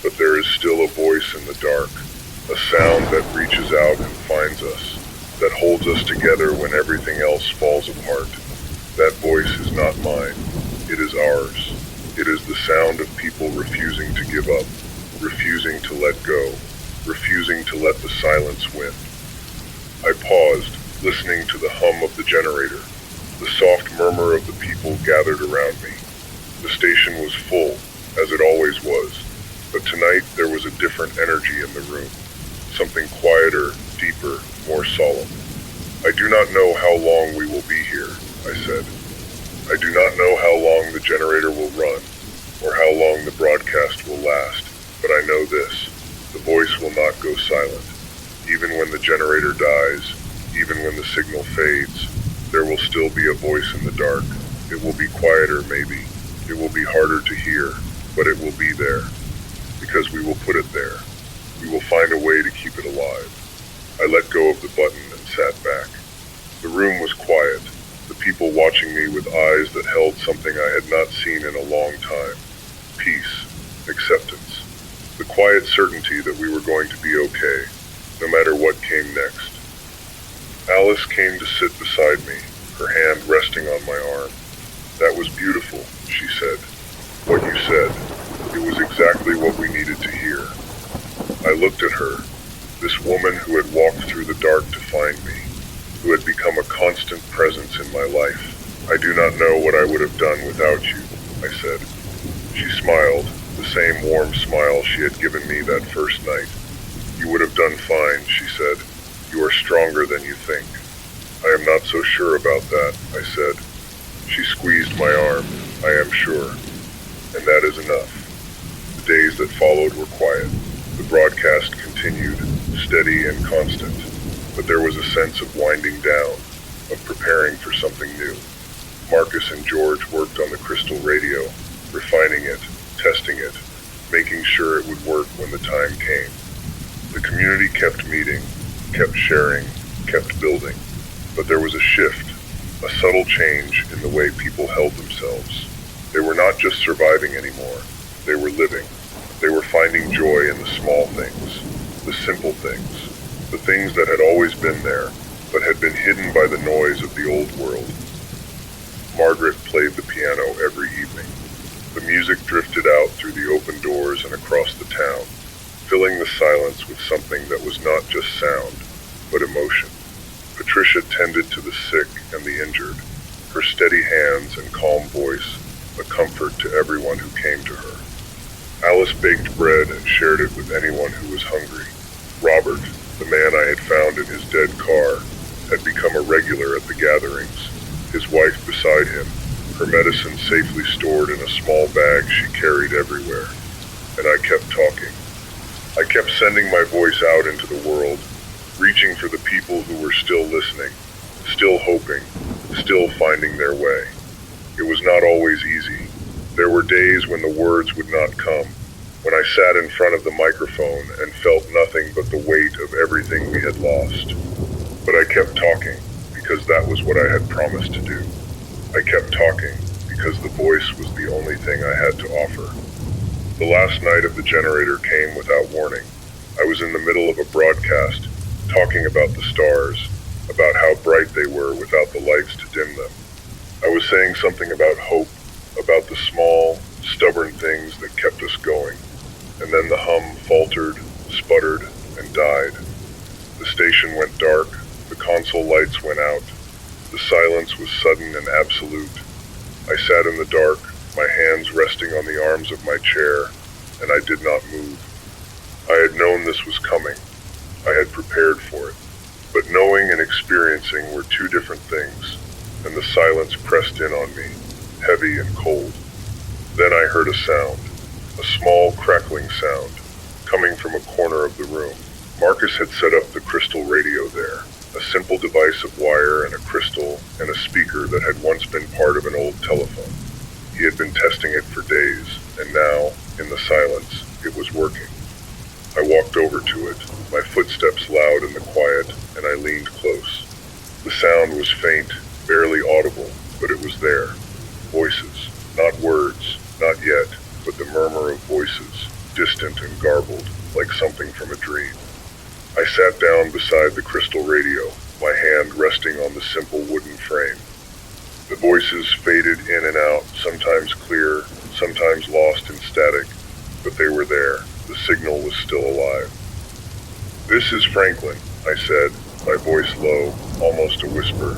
but there is still a voice in the dark, a sound that reaches out and finds us, that holds us together when everything else falls apart. That voice is not mine. It is ours. It is the sound of people refusing to give up, refusing to let go, refusing to let the silence win." I paused, listening to the hum of the generator, the soft murmur of the people gathered around me. The station was full, as it always was, but tonight there was a different energy in the room, something quieter, deeper, more solemn. I do not know how long we will be here, I said. I do not know how long the generator will run, or how long the broadcast will last, but I know this. The voice will not go silent. Even when the generator dies, even when the signal fades, there will still be a voice in the dark. It will be quieter, maybe. It will be harder to hear, but it will be there. Because we will put it there. We will find a way to keep it alive. I let go of the button and sat back. The room was quiet, the people watching me with eyes that held something I had not seen in a long time. Peace, acceptance, the quiet certainty that we were going to be okay, no matter what came next. Alice came to sit beside me, her hand resting on my arm. That was beautiful, she said. What you said, it was exactly what we needed to hear. I looked at her, this woman who had walked through the dark to find me, who had become a constant presence in my life. I do not know what I would have done without you, I said. She smiled, the same warm smile she had given me that first night. You would have done fine, she said. You are stronger than you think. I am not so sure about that, I said. She squeezed my arm, I am sure. And that is enough. The days that followed were quiet. The broadcast continued, steady and constant, but there was a sense of winding down, of preparing for something new. Marcus and George worked on the crystal radio, refining it, testing it, making sure it would work when the time came. The community kept meeting, kept sharing, kept building, but there was a shift, a subtle change in the way people held themselves. They were not just surviving anymore, they were living. They were finding joy in the small things, the simple things, the things that had always been there, but had been hidden by the noise of the old world. Margaret played the piano every evening. The music drifted out through the open doors and across the town, filling the silence with something that was not just sound, but emotion. Patricia tended to the sick and the injured, her steady hands and calm voice a comfort to everyone who came to her. Alice baked bread and shared it with anyone who was hungry. Robert, the man I had found in his dead car, had become a regular at the gatherings, his wife beside him, her medicine safely stored in a small bag she carried everywhere. And I kept talking. I kept sending my voice out into the world, reaching for the people who were still listening, still hoping, still finding their way. It was not always easy. There were days when the words would not come, when I sat in front of the microphone and felt nothing but the weight of everything we had lost. But I kept talking, because that was what I had promised to do. I kept talking, because the voice was the only thing I had to offer. The last night of the generator came without warning. I was in the middle of a broadcast, talking about the stars, about how bright they were without the lights to dim them. I was saying something about hope, about the small, stubborn things that kept us going. And then the hum faltered, sputtered, and died. The station went dark, the console lights went out. The silence was sudden and absolute. I sat in the dark, my hands resting on the arms of my chair, and I did not move. I had known this was coming. I had prepared for it. But knowing and experiencing were two different things, and the silence pressed in on me, heavy and cold. Then I heard a sound, a small crackling sound, coming from a corner of the room. Marcus had set up the crystal radio there, a simple device of wire and a crystal and a speaker that had once been part of an old telephone. He had been testing it for days, and now, in the silence, it was working. I walked over to it, my footsteps loud in the quiet, and I leaned close. The sound was faint, barely audible, but it was there. Voices, not words, not yet, but the murmur of voices, distant and garbled, like something from a dream. I sat down beside the crystal radio, my hand resting on the simple wooden frame. The voices faded in and out, sometimes clear, sometimes lost in static, but they were there. The signal was still alive. "This is Franklin," I said, my voice low, almost a whisper.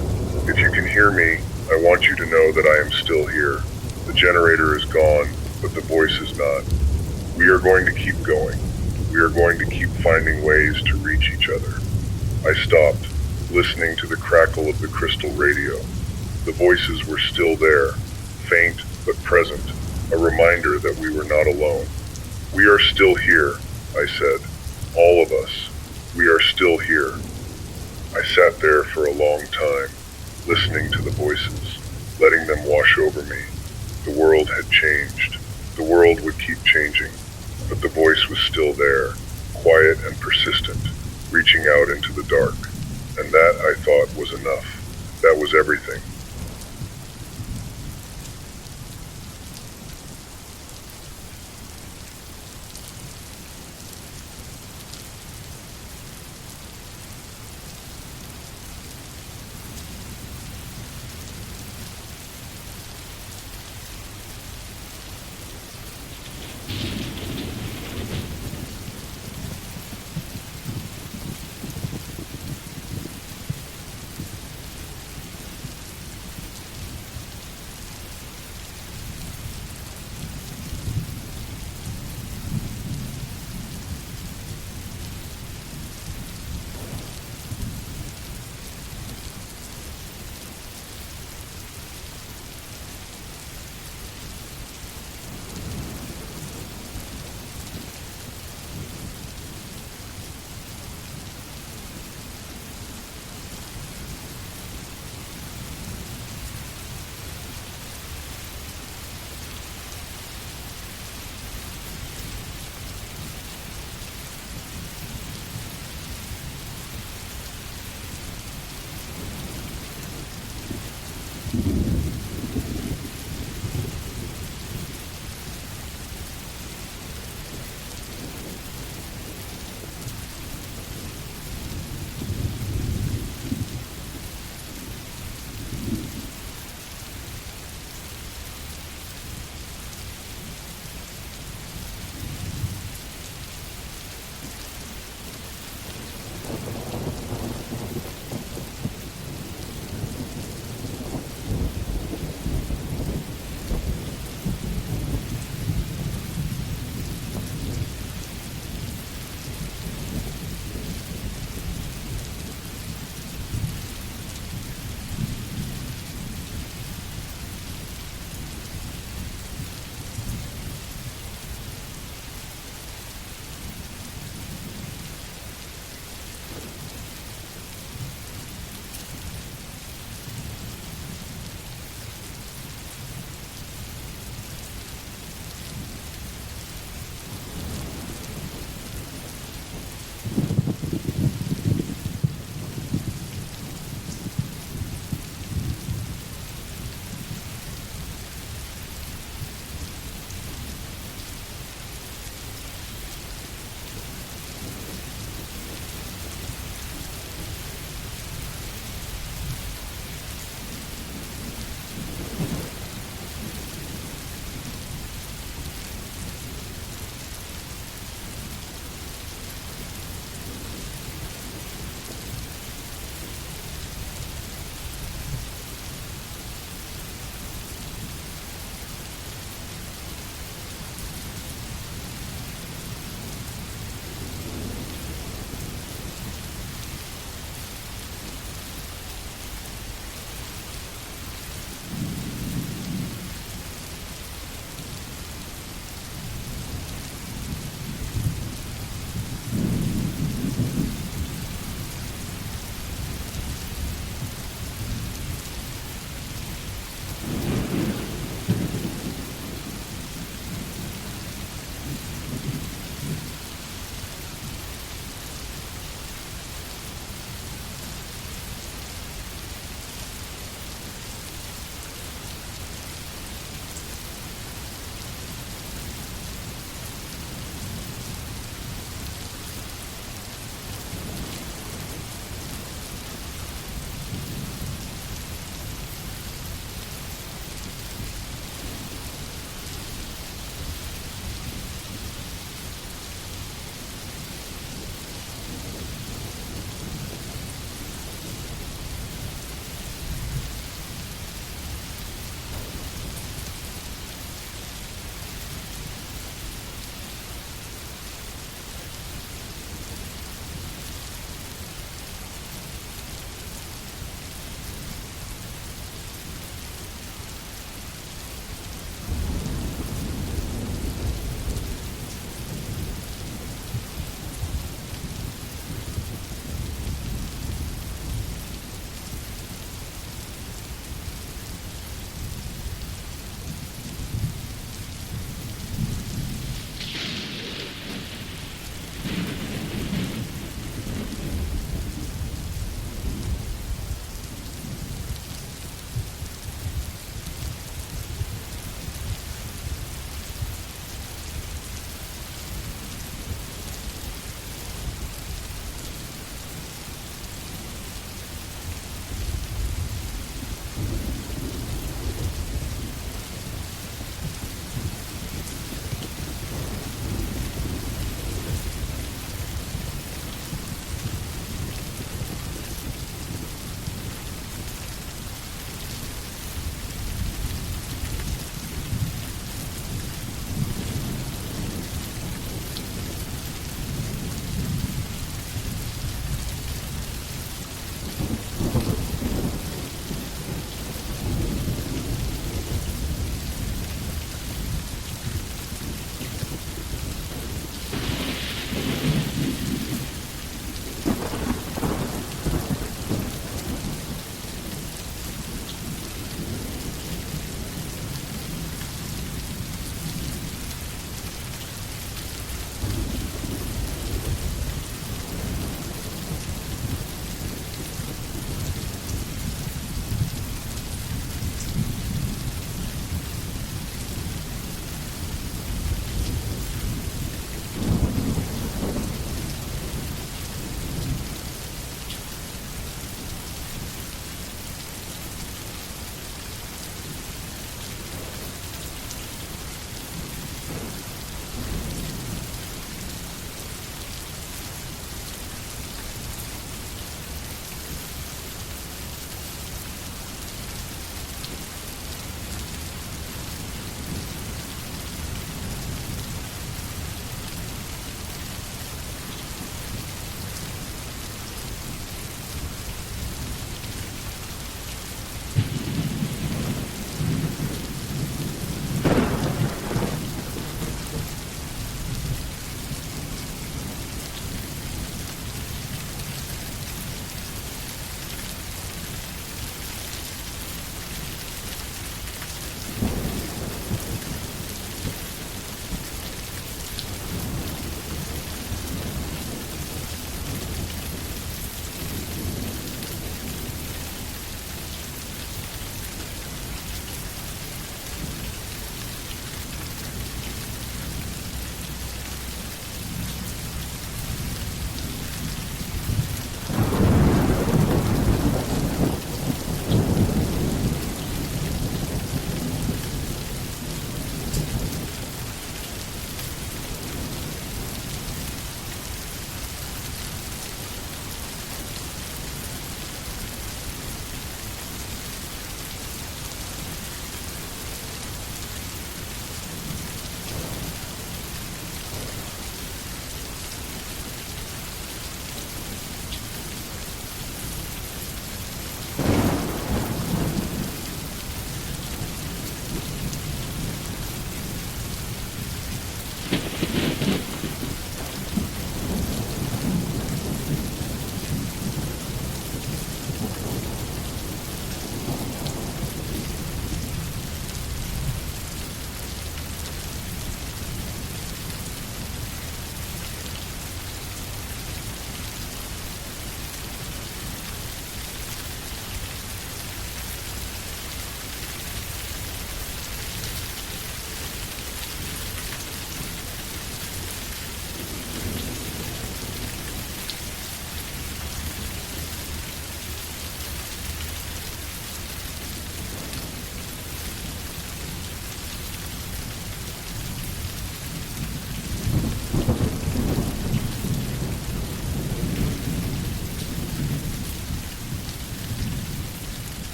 "If you can hear me, I want you to know that I am still here. The generator is gone, but the voice is not. We are going to keep going. We are going to keep finding ways to reach each other. I stopped, listening to the crackle of the crystal radio. The voices were still there, faint but present, a reminder that we were not alone. We are still here, I said. All of us. We are still here. I sat there for a long time, listening to the voices, letting them wash over me. The world had changed. The world would keep changing, but the voice was still there, quiet and persistent, reaching out into the dark. And that, I thought, was enough. That was everything.